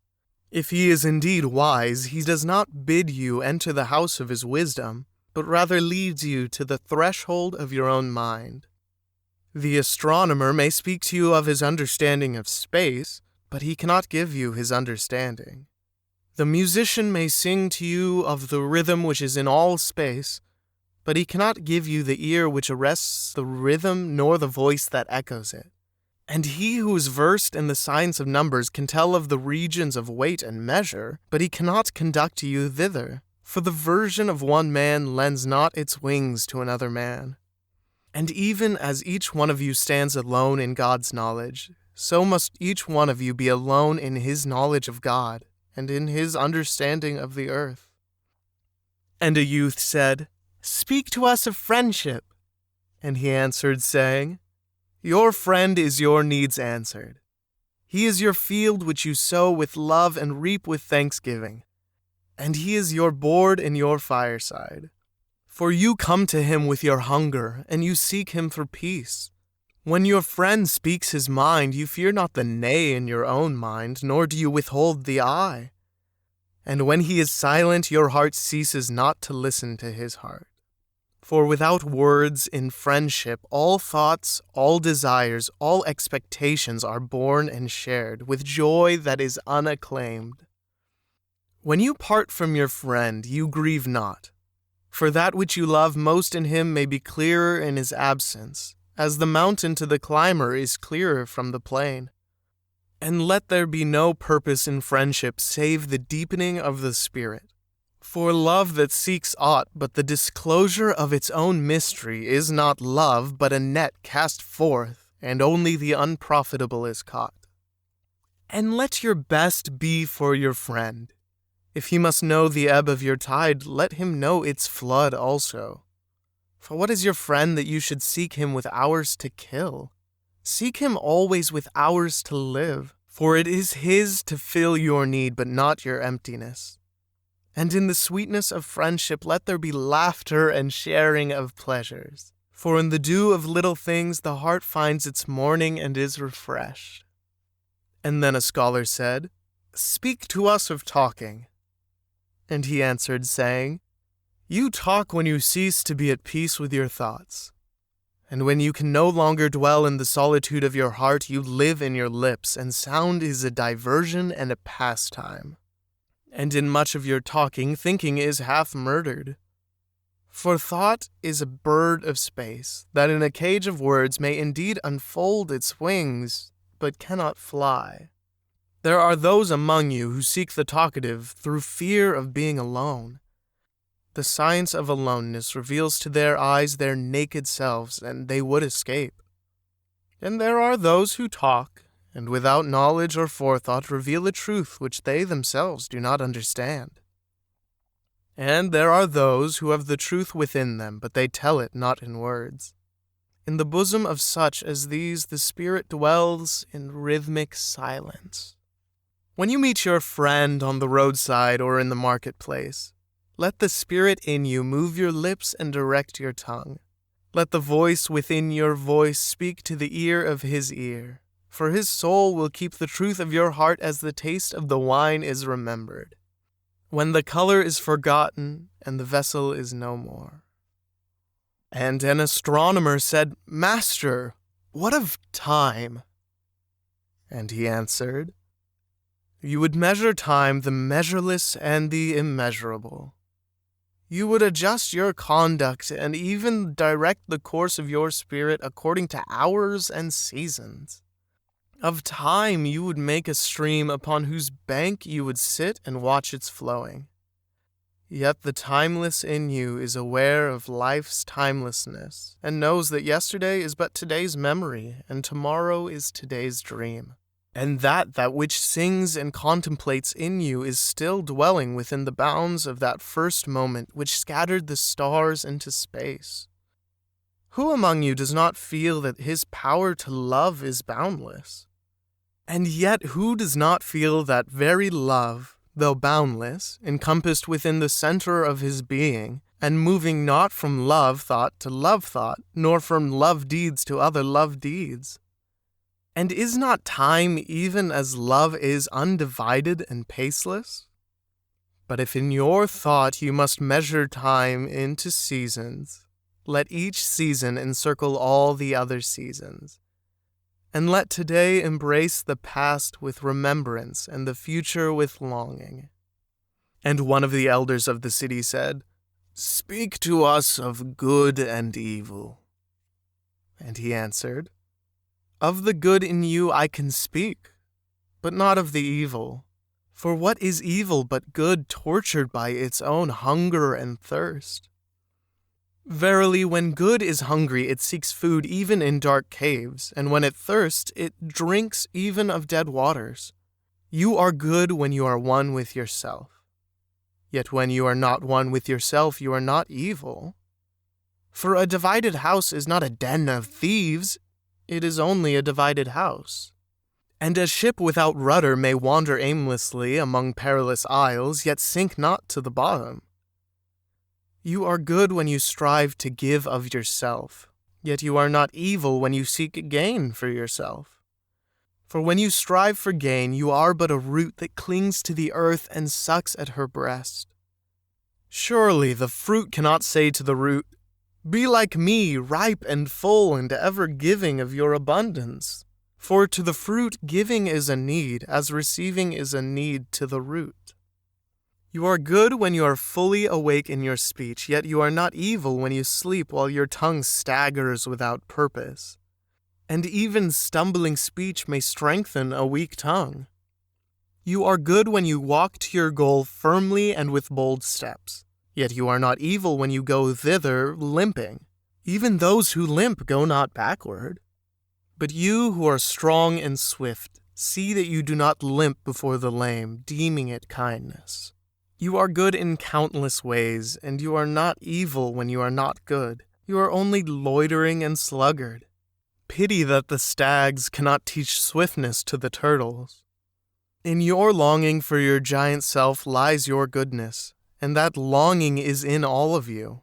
If he is indeed wise, he does not bid you enter the house of his wisdom, but rather leads you to the threshold of your own mind. The astronomer may speak to you of his understanding of space, but he cannot give you his understanding. The musician may sing to you of the rhythm which is in all space, but he cannot give you the ear which arrests the rhythm nor the voice that echoes it. And he who is versed in the science of numbers can tell of the regions of weight and measure, but he cannot conduct you thither, for the version of one man lends not its wings to another man. And even as each one of you stands alone in God's knowledge, so must each one of you be alone in his knowledge of God, and in his understanding of the earth. And a youth said, Speak to us of friendship. And he answered, saying, Your friend is your needs answered. He is your field which you sow with love and reap with thanksgiving. And he is your board and your fireside. For you come to him with your hunger, and you seek him for peace. When your friend speaks his mind, you fear not the nay in your own mind, nor do you withhold the I. And when he is silent, your heart ceases not to listen to his heart. For without words in friendship, all thoughts, all desires, all expectations are born and shared with joy that is unacclaimed. When you part from your friend, you grieve not, for that which you love most in him may be clearer in his absence, as the mountain to the climber is clearer from the plain. And let there be no purpose in friendship save the deepening of the spirit. For love that seeks aught but the disclosure of its own mystery is not love, but a net cast forth, and only the unprofitable is caught. And let your best be for your friend. If he must know the ebb of your tide, let him know its flood also. For what is your friend that you should seek him with hours to kill? Seek him always with hours to live, for it is his to fill your need, but not your emptiness. And in the sweetness of friendship let there be laughter and sharing of pleasures. For in the dew of little things the heart finds its morning and is refreshed. And then a scholar said, Speak to us of talking. And he answered, saying, You talk when you cease to be at peace with your thoughts. And when you can no longer dwell in the solitude of your heart, you live in your lips, and sound is a diversion and a pastime. And in much of your talking, thinking is half murdered. For thought is a bird of space, that in a cage of words may indeed unfold its wings, but cannot fly. There are those among you who seek the talkative through fear of being alone. The science of aloneness reveals to their eyes their naked selves, and they would escape. And there are those who talk, and without knowledge or forethought reveal a truth which they themselves do not understand. And there are those who have the truth within them, but they tell it not in words. In the bosom of such as these the Spirit dwells in rhythmic silence. When you meet your friend on the roadside or in the marketplace, let the Spirit in you move your lips and direct your tongue. Let the voice within your voice speak to the ear of his ear. For his soul will keep the truth of your heart as the taste of the wine is remembered, when the color is forgotten and the vessel is no more. And an astronomer said, Master, what of time? And he answered, You would measure time, the measureless and the immeasurable. You would adjust your conduct and even direct the course of your spirit according to hours and seasons. Of time you would make a stream upon whose bank you would sit and watch its flowing. Yet the timeless in you is aware of life's timelessness and knows that yesterday is but today's memory and tomorrow is today's dream. And that which sings and contemplates in you is still dwelling within the bounds of that first moment which scattered the stars into space. Who among you does not feel that his power to love is boundless? And yet who does not feel that very love, though boundless, encompassed within the center of his being, and moving not from love thought to love thought, nor from love deeds to other love deeds? And is not time even as love is undivided and paceless? But if in your thought you must measure time into seasons, let each season encircle all the other seasons. And let today embrace the past with remembrance and the future with longing. And one of the elders of the city said, "Speak to us of good and evil." And he answered, "Of the good in you I can speak, but not of the evil. For what is evil but good tortured by its own hunger and thirst? Verily, when good is hungry, it seeks food even in dark caves, and when it thirsts, it drinks even of dead waters. You are good when you are one with yourself. Yet when you are not one with yourself, you are not evil. For a divided house is not a den of thieves, it is only a divided house. And a ship without rudder may wander aimlessly among perilous isles, yet sink not to the bottom. You are good when you strive to give of yourself, yet you are not evil when you seek gain for yourself. For when you strive for gain, you are but a root that clings to the earth and sucks at her breast. Surely the fruit cannot say to the root, 'Be like me, ripe and full and ever giving of your abundance.' For to the fruit giving is a need, as receiving is a need to the root. You are good when you are fully awake in your speech, yet you are not evil when you sleep while your tongue staggers without purpose. And even stumbling speech may strengthen a weak tongue. You are good when you walk to your goal firmly and with bold steps, yet you are not evil when you go thither limping. Even those who limp go not backward. But you who are strong and swift, see that you do not limp before the lame, deeming it kindness. You are good in countless ways, and you are not evil when you are not good. You are only loitering and sluggard. Pity that the stags cannot teach swiftness to the turtles. In your longing for your giant self lies your goodness, and that longing is in all of you.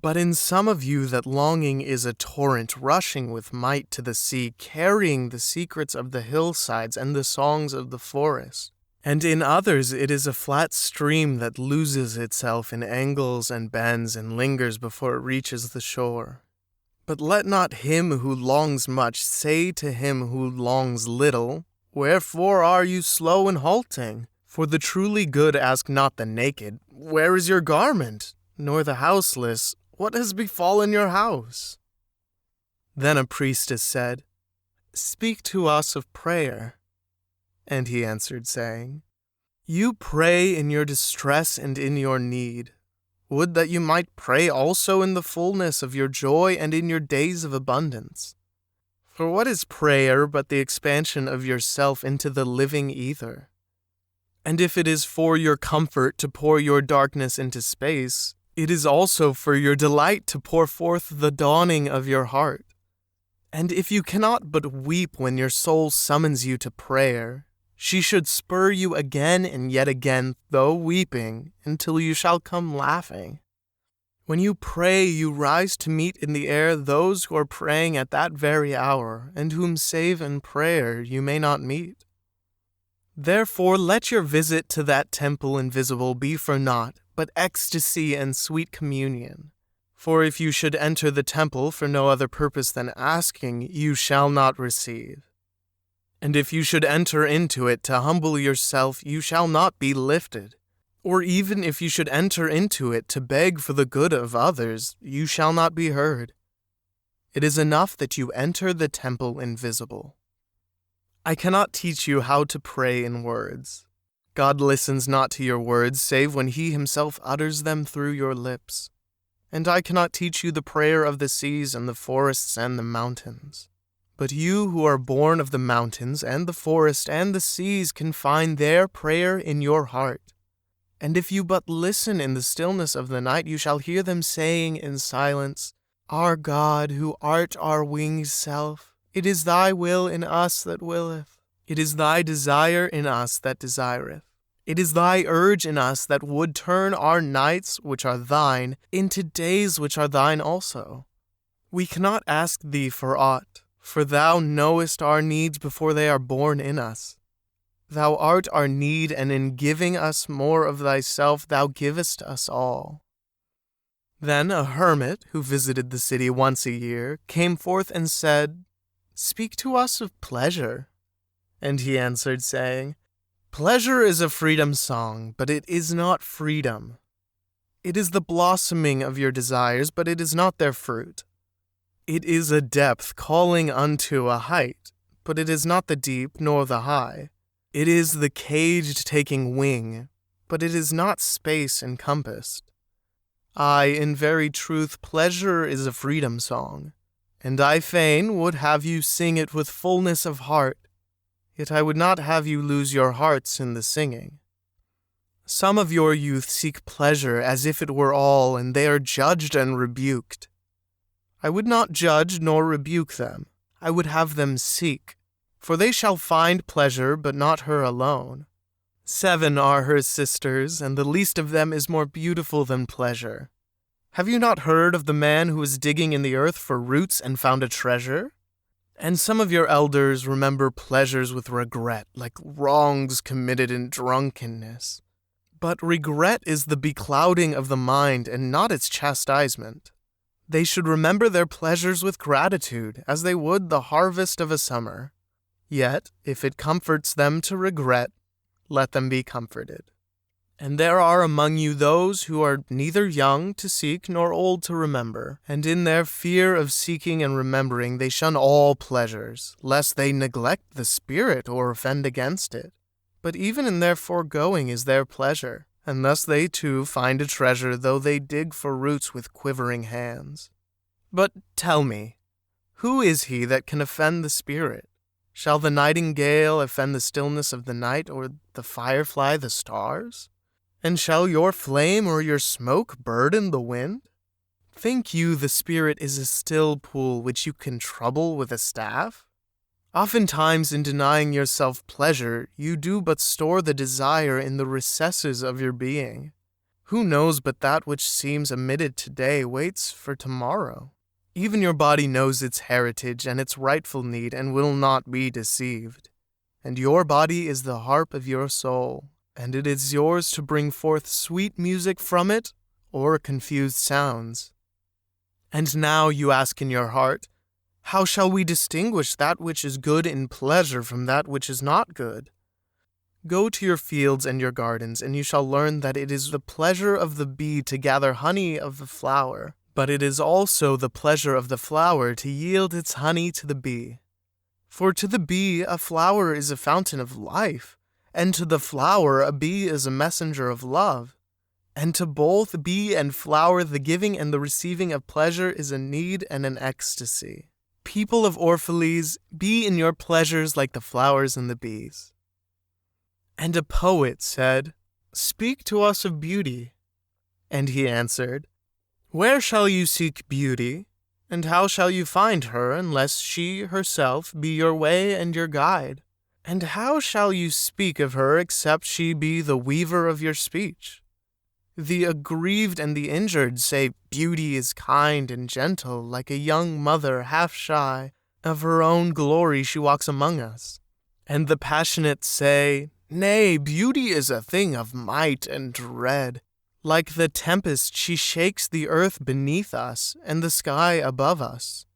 But in some of you that longing is a torrent rushing with might to the sea, carrying the secrets of the hillsides and the songs of the forest. And in others it is a flat stream that loses itself in angles and bends and lingers before it reaches the shore. But let not him who longs much say to him who longs little, 'Wherefore are you slow and halting?' For the truly good ask not the naked, 'Where is your garment?' nor the houseless, 'What has befallen your house?' Then a priestess said, 'Speak to us of prayer.' And he answered, saying, 'You pray in your distress and in your need. Would that you might pray also in the fullness of your joy and in your days of abundance. For what is prayer but the expansion of yourself into the living ether? And if it is for your comfort to pour your darkness into space, it is also for your delight to pour forth the dawning of your heart. And if you cannot but weep when your soul summons you to prayer, she should spur you again and yet again, though weeping, until you shall come laughing. When you pray, you rise to meet in the air those who are praying at that very hour, and whom save in prayer you may not meet. Therefore let your visit to that temple invisible be for naught, but ecstasy and sweet communion. For if you should enter the temple for no other purpose than asking, you shall not receive. And if you should enter into it to humble yourself, you shall not be lifted. Or even if you should enter into it to beg for the good of others, you shall not be heard. It is enough that you enter the temple invisible. I cannot teach you how to pray in words. God listens not to your words, save when He Himself utters them through your lips. And I cannot teach you the prayer of the seas and the forests and the mountains. But you who are born of the mountains and the forest and the seas can find their prayer in your heart. And if you but listen in the stillness of the night, you shall hear them saying in silence, Our God, who art our winged self, it is thy will in us that willeth. It is thy desire in us that desireth. It is thy urge in us that would turn our nights, which are thine, into days which are thine also. We cannot ask thee for aught, for thou knowest our needs before they are born in us. Thou art our need, and in giving us more of thyself, thou givest us all. Then a hermit, who visited the city once a year, came forth and said, Speak to us of pleasure. And he answered, saying, Pleasure is a freedom song, but it is not freedom. It is the blossoming of your desires, but it is not their fruit. It is a depth calling unto a height, but it is not the deep nor the high. It is the caged taking wing, but it is not space encompassed. Aye, in very truth, pleasure is a freedom song, and I fain would have you sing it with fullness of heart, yet I would not have you lose your hearts in the singing. Some of your youth seek pleasure as if it were all, and they are judged and rebuked. I would not judge nor rebuke them. I would have them seek. For they shall find pleasure, but not her alone. 7 are her sisters, and the least of them is more beautiful than pleasure. Have you not heard of the man who was digging in the earth for roots and found a treasure? And some of your elders remember pleasures with regret, like wrongs committed in drunkenness. But regret is the beclouding of the mind and not its chastisement. They should remember their pleasures with gratitude, as they would the harvest of a summer. Yet, if it comforts them to regret, let them be comforted. And there are among you those who are neither young to seek nor old to remember, and in their fear of seeking and remembering they shun all pleasures, lest they neglect the Spirit or offend against it. But even in their foregoing is their pleasure, and thus they too find a treasure, though they dig for roots with quivering hands. But tell me, who is he that can offend the Spirit? Shall the nightingale offend the stillness of the night, or the firefly the stars? And shall your flame or your smoke burden the wind? Think you the Spirit is a still pool which you can trouble with a staff? Oftentimes in denying yourself pleasure, you do but store the desire in the recesses of your being. Who knows but that which seems omitted today waits for tomorrow? Even your body knows its heritage and its rightful need and will not be deceived. And your body is the harp of your soul, and it is yours to bring forth sweet music from it or confused sounds. And now you ask in your heart, how shall we distinguish that which is good in pleasure from that which is not good? Go to your fields and your gardens, and you shall learn that it is the pleasure of the bee to gather honey of the flower, but it is also the pleasure of the flower to yield its honey to the bee. For to the bee a flower is a fountain of life, and to the flower a bee is a messenger of love. And to both bee and flower the giving and the receiving of pleasure is a need and an ecstasy. People of Orphalese, be in your pleasures like the flowers and the bees. And a poet said, Speak to us of beauty. And he answered, Where shall you seek beauty? And how shall you find her unless she herself be your way and your guide? And how shall you speak of her except she be the weaver of your speech? The aggrieved and the injured say beauty is kind and gentle, like a young mother half shy. Of her own glory she walks among us. And the passionate say, Nay, beauty is a thing of might and dread. Like the tempest she shakes the earth beneath us and the sky above us.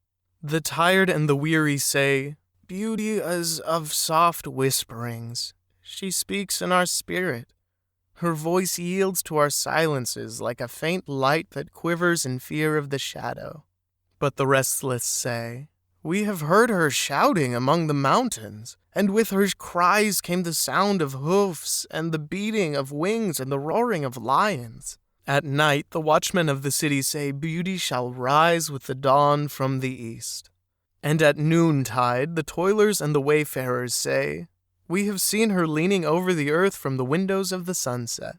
The tired and the weary say, beauty is of soft whisperings. She speaks in our spirit. Her voice yields to our silences like a faint light that quivers in fear of the shadow. But the restless say, "We have heard her shouting among the mountains, and with her cries came the sound of hoofs and the beating of wings and the roaring of lions." At night the watchmen of the city say, "Beauty shall rise with the dawn from the east." And at noontide the toilers and the wayfarers say, "We have seen her leaning over the earth from the windows of the sunset."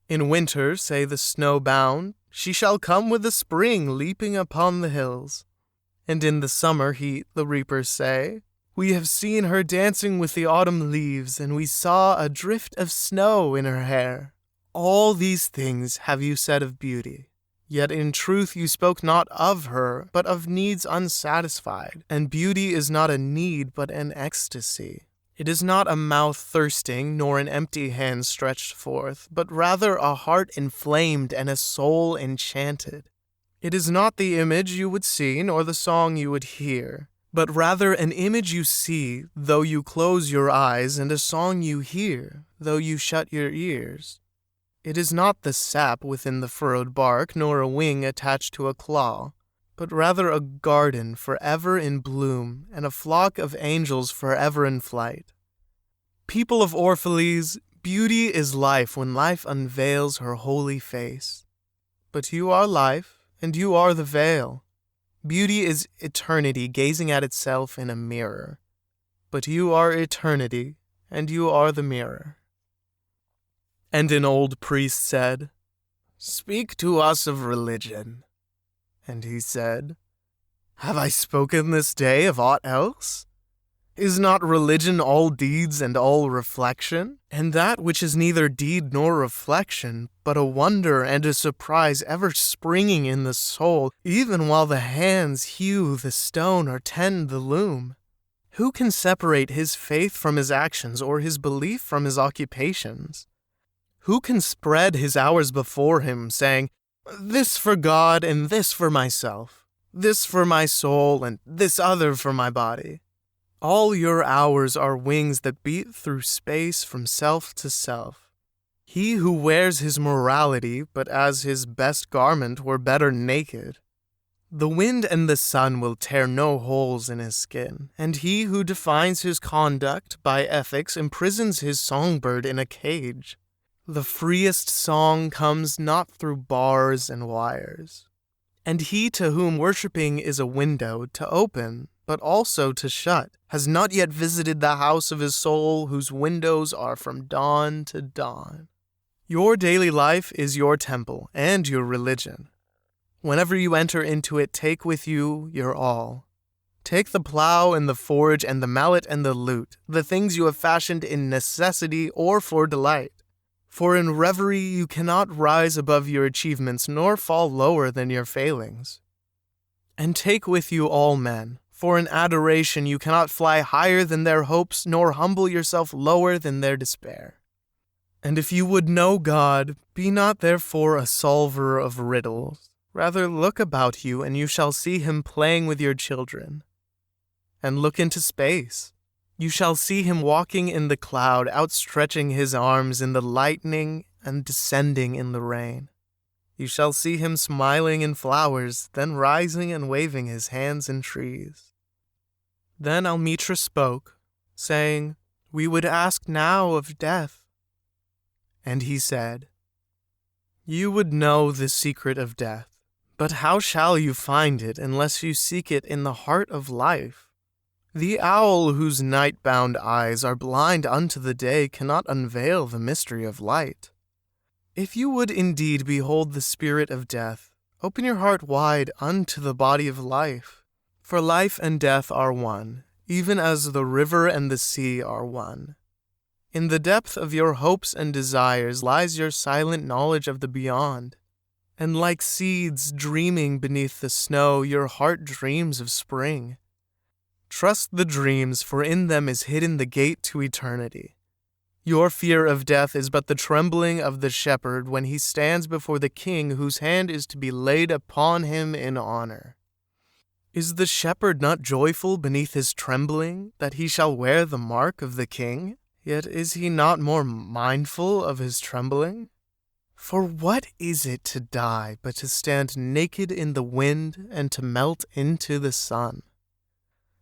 In winter, say the snow-bound, "She shall come with the spring leaping upon the hills." And in the summer heat the reapers say, "We have seen her dancing with the autumn leaves, and we saw a drift of snow in her hair." All these things have you said of beauty. Yet in truth you spoke not of her, but of needs unsatisfied, and beauty is not a need, but an ecstasy. It is not a mouth thirsting, nor an empty hand stretched forth, but rather a heart inflamed and a soul enchanted. It is not the image you would see, nor the song you would hear, but rather an image you see, though you close your eyes, and a song you hear, though you shut your ears. It is not the sap within the furrowed bark, nor a wing attached to a claw, but rather a garden forever in bloom, and a flock of angels forever in flight. People of Orphalese, beauty is life when life unveils her holy face. But you are life, and you are the veil. Beauty is eternity gazing at itself in a mirror. But you are eternity, and you are the mirror. And an old priest said, "Speak to us of religion." And he said, "Have I spoken this day of aught else? Is not religion all deeds and all reflection? And that which is neither deed nor reflection, but a wonder and a surprise ever springing in the soul, even while the hands hew the stone or tend the loom? Who can separate his faith from his actions or his belief from his occupations? Who can spread his hours before him, saying, 'This for God and this for myself, this for my soul and this other for my body'? All your hours are wings that beat through space from self to self. He who wears his morality, but as his best garment were better naked. The wind and the sun will tear no holes in his skin, and he who defines his conduct by ethics imprisons his songbird in a cage. The freest song comes not through bars and wires. And he to whom worshipping is a window to open, but also to shut, has not yet visited the house of his soul, whose windows are from dawn to dawn. Your daily life is your temple and your religion. Whenever you enter into it, take with you your all. Take the plow and the forge and the mallet and the lute, the things you have fashioned in necessity or for delight. For in reverie you cannot rise above your achievements, nor fall lower than your failings. And take with you all men, for in adoration you cannot fly higher than their hopes, nor humble yourself lower than their despair. And if you would know God, be not therefore a solver of riddles. Rather look about you, and you shall see him playing with your children. And look into space. You shall see him walking in the cloud, outstretching his arms in the lightning and descending in the rain. You shall see him smiling in flowers, then rising and waving his hands in trees. Then Almitra spoke, saying, "We would ask now of death." And he said, "You would know the secret of death, but how shall you find it unless you seek it in the heart of life? The owl whose night-bound eyes are blind unto the day cannot unveil the mystery of light. If you would indeed behold the spirit of death, open your heart wide unto the body of life. For life and death are one, even as the river and the sea are one. In the depth of your hopes and desires lies your silent knowledge of the beyond. And like seeds dreaming beneath the snow, your heart dreams of spring. Trust the dreams, for in them is hidden the gate to eternity. Your fear of death is but the trembling of the shepherd when he stands before the king whose hand is to be laid upon him in honor. Is the shepherd not joyful beneath his trembling, that he shall wear the mark of the king? Yet is he not more mindful of his trembling? For what is it to die but to stand naked in the wind and to melt into the sun?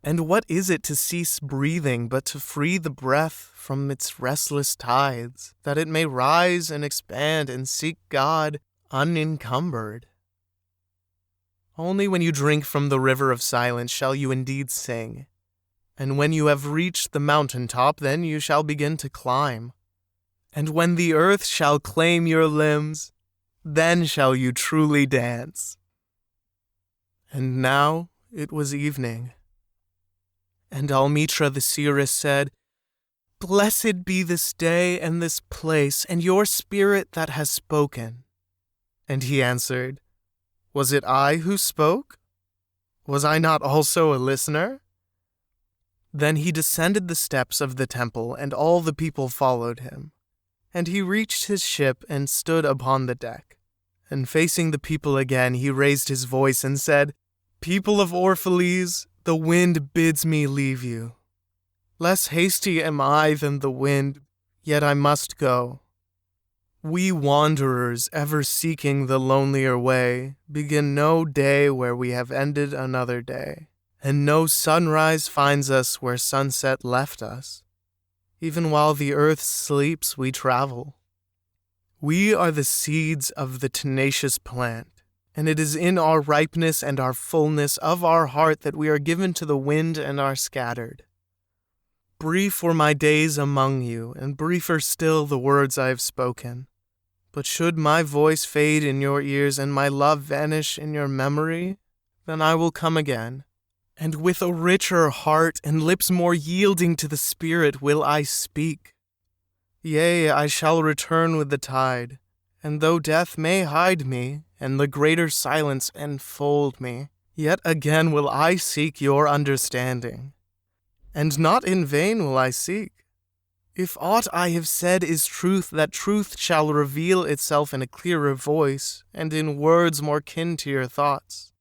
And what is it to cease breathing but to free the breath from its restless tides, that it may rise and expand and seek God unencumbered? Only when you drink from the river of silence shall you indeed sing. And when you have reached the mountain top, then you shall begin to climb. And when the earth shall claim your limbs, then shall you truly dance. And now it was evening. And Almitra the seeress said, Blessed be this day and this place, and your spirit that has spoken. And he answered, Was it I who spoke? Was I not also a listener? Then he descended the steps of the temple, and all the people followed him. And he reached his ship and stood upon the deck. And facing the people again, he raised his voice and said, People of Orphalese, the wind bids me leave you. Less hasty am I than the wind, yet I must go. We wanderers, ever seeking the lonelier way, begin no day where we have ended another day. And no sunrise finds us where sunset left us. Even while the earth sleeps, we travel. We are the seeds of the tenacious plant, and it is in our ripeness and our fullness of our heart that we are given to the wind and are scattered. Brief were my days among you, and briefer still the words I have spoken. But should my voice fade in your ears and my love vanish in your memory, then I will come again. And with a richer heart and lips more yielding to the Spirit will I speak. Yea, I shall return with the tide, and though death may hide me, and the greater silence enfold me, yet again will I seek your understanding. And not in vain will I seek. If aught I have said is truth, that truth shall reveal itself in a clearer voice, and in words more kin to your thoughts.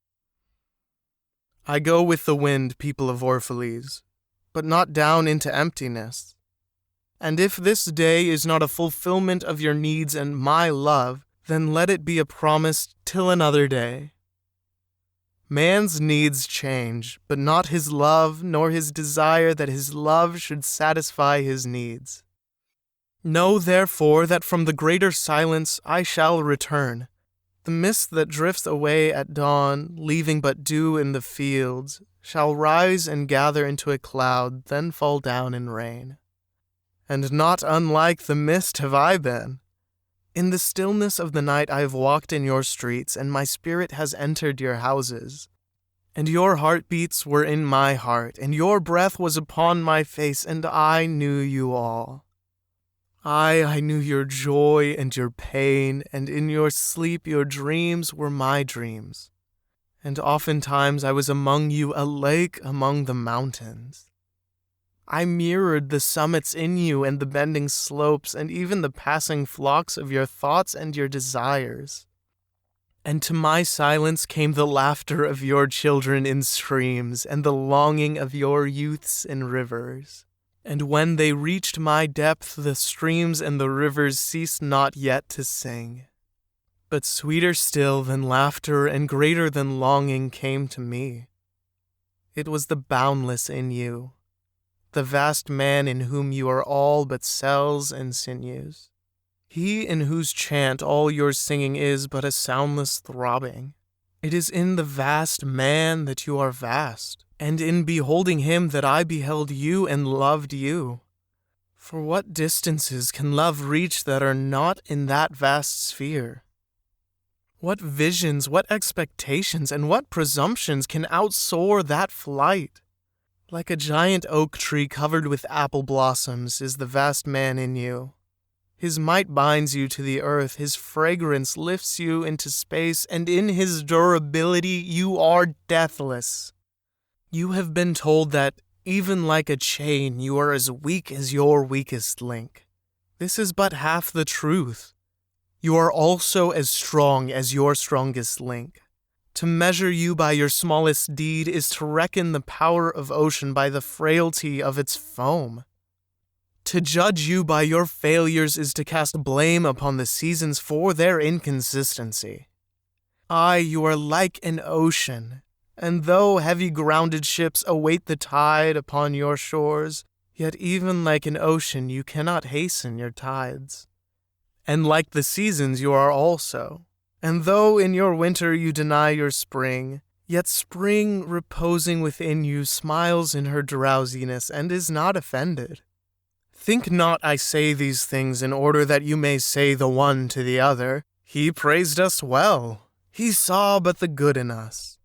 I go with the wind, people of Orphalese, but not down into emptiness. And if this day is not a fulfillment of your needs and my love, then let it be a promise till another day. Man's needs change, but not his love, nor his desire that his love should satisfy his needs. Know, therefore, that from the greater silence I shall return. The mist that drifts away at dawn, leaving but dew in the fields, shall rise and gather into a cloud, then fall down in rain. And not unlike the mist have I been. In the stillness of the night I have walked in your streets, and my spirit has entered your houses. And your heartbeats were in my heart, and your breath was upon my face, and I knew you all. I knew your joy and your pain, and in your sleep your dreams were my dreams. And oftentimes I was among you, a lake among the mountains. I mirrored the summits in you and the bending slopes, and even the passing flocks of your thoughts and your desires. And to my silence came the laughter of your children in streams, and the longing of your youths in rivers. And when they reached my depth, the streams and the rivers ceased not yet to sing. But sweeter still than laughter and greater than longing came to me. It was the boundless in you, the vast man in whom you are all but cells and sinews. He in whose chant all your singing is but a soundless throbbing. It is in the vast man that you are vast, and in beholding him that I beheld you and loved you. For what distances can love reach that are not in that vast sphere? What visions, what expectations, and what presumptions can outsoar that flight? Like a giant oak tree covered with apple blossoms is the vast man in you. His might binds you to the earth, his fragrance lifts you into space, and in his durability you are deathless. You have been told that, even like a chain, you are as weak as your weakest link. This is but half the truth. You are also as strong as your strongest link. To measure you by your smallest deed is to reckon the power of ocean by the frailty of its foam. To judge you by your failures is to cast blame upon the seasons for their inconsistency. Aye, you are like an ocean, and though heavy-grounded ships await the tide upon your shores, yet even like an ocean you cannot hasten your tides. And like the seasons you are also, and though in your winter you deny your spring, yet spring reposing within you smiles in her drowsiness and is not offended. Think not I say these things in order that you may say the one to the other, "He praised us well. He saw but the good in us."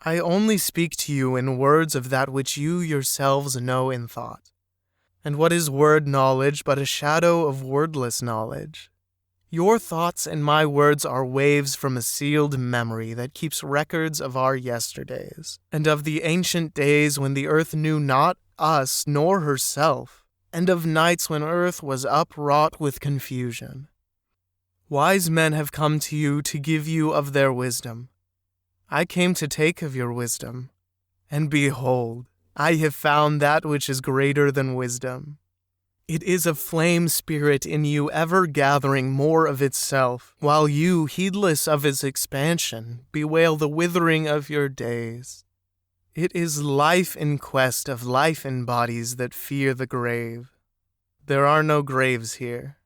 I only speak to you in words of that which you yourselves know in thought. And what is word knowledge but a shadow of wordless knowledge? Your thoughts and my words are waves from a sealed memory that keeps records of our yesterdays, and of the ancient days when the earth knew not us nor herself, and of nights when earth was upwrought with confusion. Wise men have come to you to give you of their wisdom. I came to take of your wisdom, and behold, I have found that which is greater than wisdom. It is a flame spirit in you ever gathering more of itself, while you, heedless of its expansion, bewail the withering of your days. It is life in quest of life in bodies that fear the grave. There are no graves here.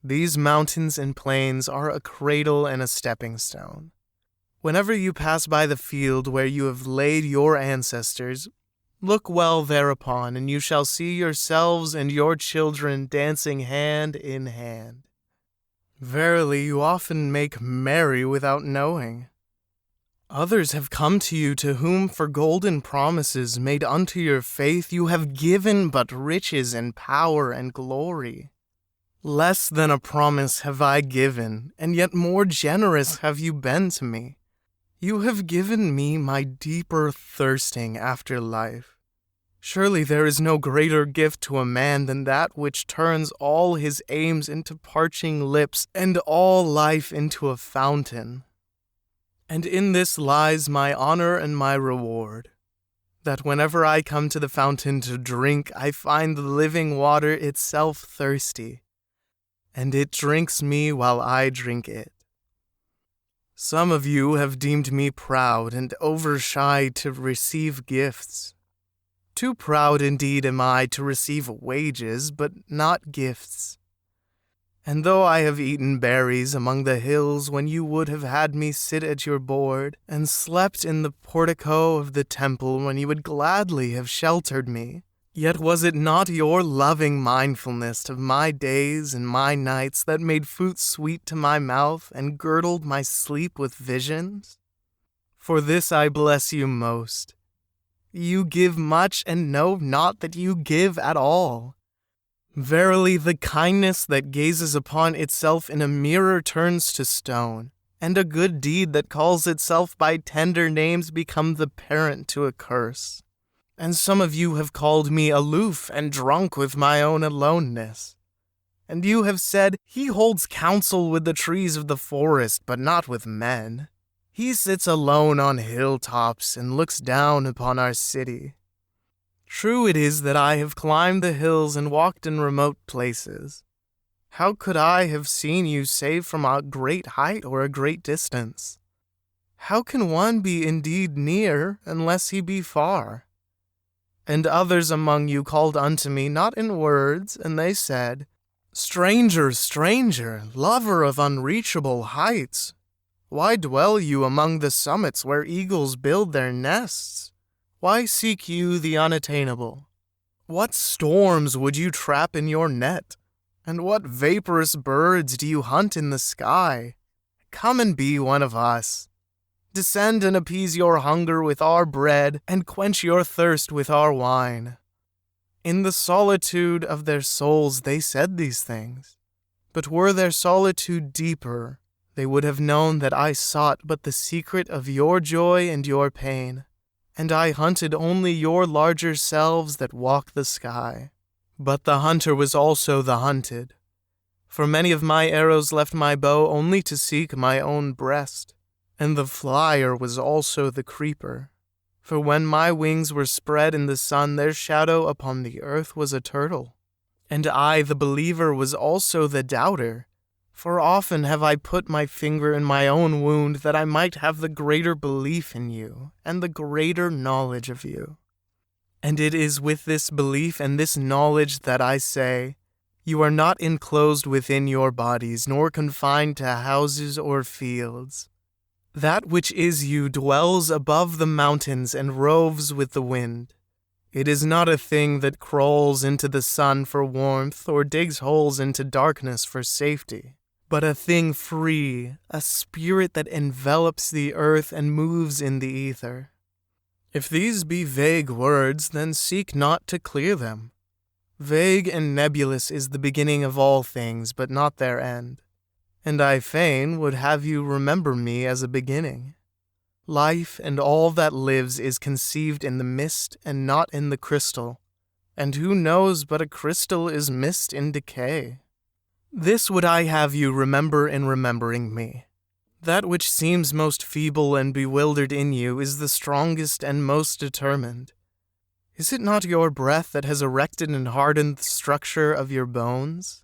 These mountains and plains are a cradle and a stepping stone. Whenever you pass by the field where you have laid your ancestors, look well thereupon, and you shall see yourselves and your children dancing hand in hand. Verily, you often make merry without knowing. Others have come to you to whom for golden promises made unto your faith you have given but riches and power and glory. Less than a promise have I given, and yet more generous have you been to me. You have given me my deeper thirsting after life. Surely there is no greater gift to a man than that which turns all his aims into parching lips and all life into a fountain. And in this lies my honor and my reward, that whenever I come to the fountain to drink, I find the living water itself thirsty, and it drinks me while I drink it. Some of you have deemed me proud and over-shy to receive gifts. Too proud indeed am I to receive wages, but not gifts. And though I have eaten berries among the hills when you would have had me sit at your board, and slept in the portico of the temple when you would gladly have sheltered me, yet was it not your loving mindfulness of my days and my nights that made food sweet to my mouth and girdled my sleep with visions? For this I bless you most. You give much and know not that you give at all. Verily, the kindness that gazes upon itself in a mirror turns to stone, and a good deed that calls itself by tender names becomes the parent to a curse. And some of you have called me aloof and drunk with my own aloneness. And you have said, "He holds counsel with the trees of the forest, but not with men. He sits alone on hilltops and looks down upon our city." True it is that I have climbed the hills and walked in remote places. How could I have seen you save from a great height or a great distance? How can one be indeed near unless he be far? And others among you called unto me, not in words, and they said, "Stranger, stranger, lover of unreachable heights, why dwell you among the summits where eagles build their nests? Why seek you the unattainable? What storms would you trap in your net? And what vaporous birds do you hunt in the sky? Come and be one of us. Descend and appease your hunger with our bread, and quench your thirst with our wine." In the solitude of their souls they said these things. But were their solitude deeper, they would have known that I sought but the secret of your joy and your pain. And I hunted only your larger selves that walk the sky. But the hunter was also the hunted. For many of my arrows left my bow only to seek my own breast. And the flyer was also the creeper. For when my wings were spread in the sun, their shadow upon the earth was a turtle. And I, the believer, was also the doubter. For often have I put my finger in my own wound, that I might have the greater belief in you, and the greater knowledge of you. And it is with this belief and this knowledge that I say, you are not enclosed within your bodies, nor confined to houses or fields. That which is you dwells above the mountains and roves with the wind. It is not a thing that crawls into the sun for warmth or digs holes into darkness for safety, but a thing free, a spirit that envelops the earth and moves in the ether. If these be vague words, then seek not to clear them. Vague and nebulous is the beginning of all things, but not their end. And I fain would have you remember me as a beginning. Life and all that lives is conceived in the mist and not in the crystal. And who knows but a crystal is mist in decay? This would I have you remember in remembering me. That which seems most feeble and bewildered in you is the strongest and most determined. Is it not your breath that has erected and hardened the structure of your bones?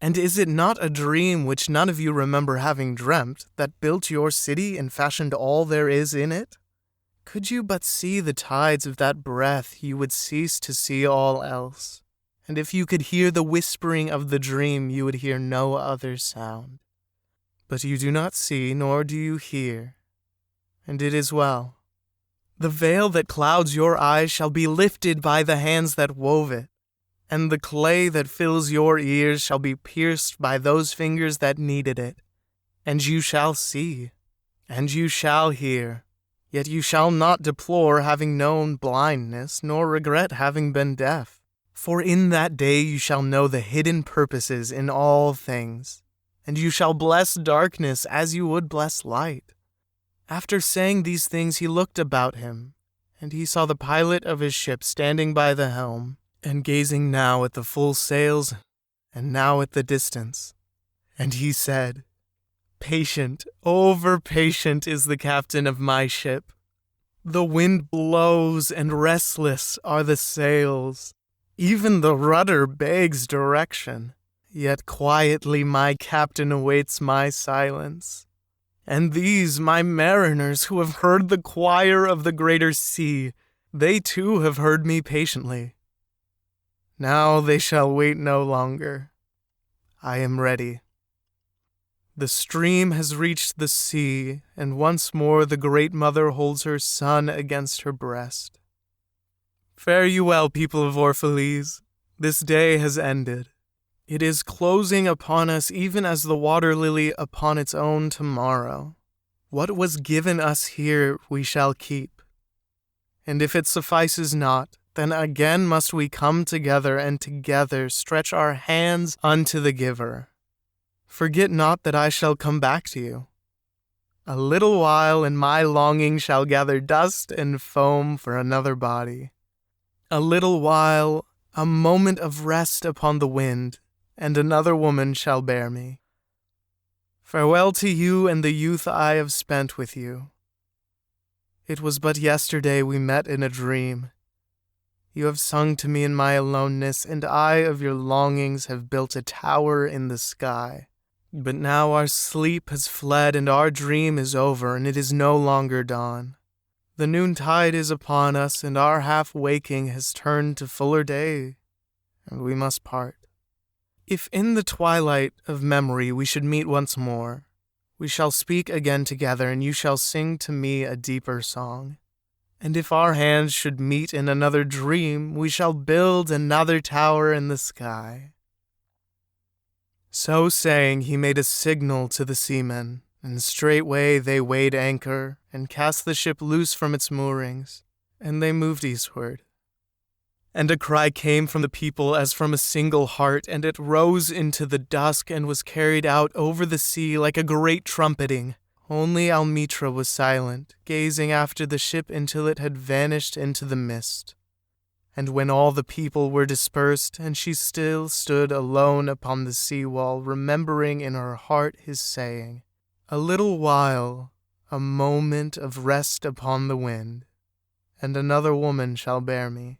And is it not a dream which none of you remember having dreamt that built your city and fashioned all there is in it? Could you but see the tides of that breath, you would cease to see all else. And if you could hear the whispering of the dream, you would hear no other sound. But you do not see, nor do you hear. And it is well. The veil that clouds your eyes shall be lifted by the hands that wove it. And the clay that fills your ears shall be pierced by those fingers that kneaded it. And you shall see, and you shall hear, yet you shall not deplore having known blindness, nor regret having been deaf. For in that day you shall know the hidden purposes in all things, and you shall bless darkness as you would bless light. After saying these things he looked about him, and he saw the pilot of his ship standing by the helm, and gazing now at the full sails, and now at the distance. And he said, Patient, over patient is the captain of my ship. The wind blows, and restless are the sails. Even the rudder begs direction, yet quietly my captain awaits my silence. And these, my mariners, who have heard the choir of the greater sea, they too have heard me patiently. Now they shall wait no longer. I am ready. The stream has reached the sea, and once more the great mother holds her son against her breast. Fare you well, people of Orphalese. This day has ended. It is closing upon us even as the water lily upon its own tomorrow. What was given us here we shall keep. And if it suffices not, then again must we come together and together stretch our hands unto the giver. Forget not that I shall come back to you. A little while and my longing shall gather dust and foam for another body. A little while, a moment of rest upon the wind, and another woman shall bear me. Farewell to you and the youth I have spent with you. It was but yesterday we met in a dream. You have sung to me in my aloneness, and I of your longings have built a tower in the sky. But now our sleep has fled, and our dream is over, and it is no longer dawn. The noontide is upon us, and our half-waking has turned to fuller day, and we must part. If in the twilight of memory we should meet once more, we shall speak again together, and you shall sing to me a deeper song. And if our hands should meet in another dream, we shall build another tower in the sky. So saying, he made a signal to the seamen, and straightway they weighed anchor, and cast the ship loose from its moorings, and they moved eastward. And a cry came from the people as from a single heart, and it rose into the dusk and was carried out over the sea like a great trumpeting. Only Almitra was silent, gazing after the ship until it had vanished into the mist. And when all the people were dispersed, and she still stood alone upon the sea-wall, remembering in her heart his saying, A little while, a moment of rest upon the wind, and another woman shall bear me.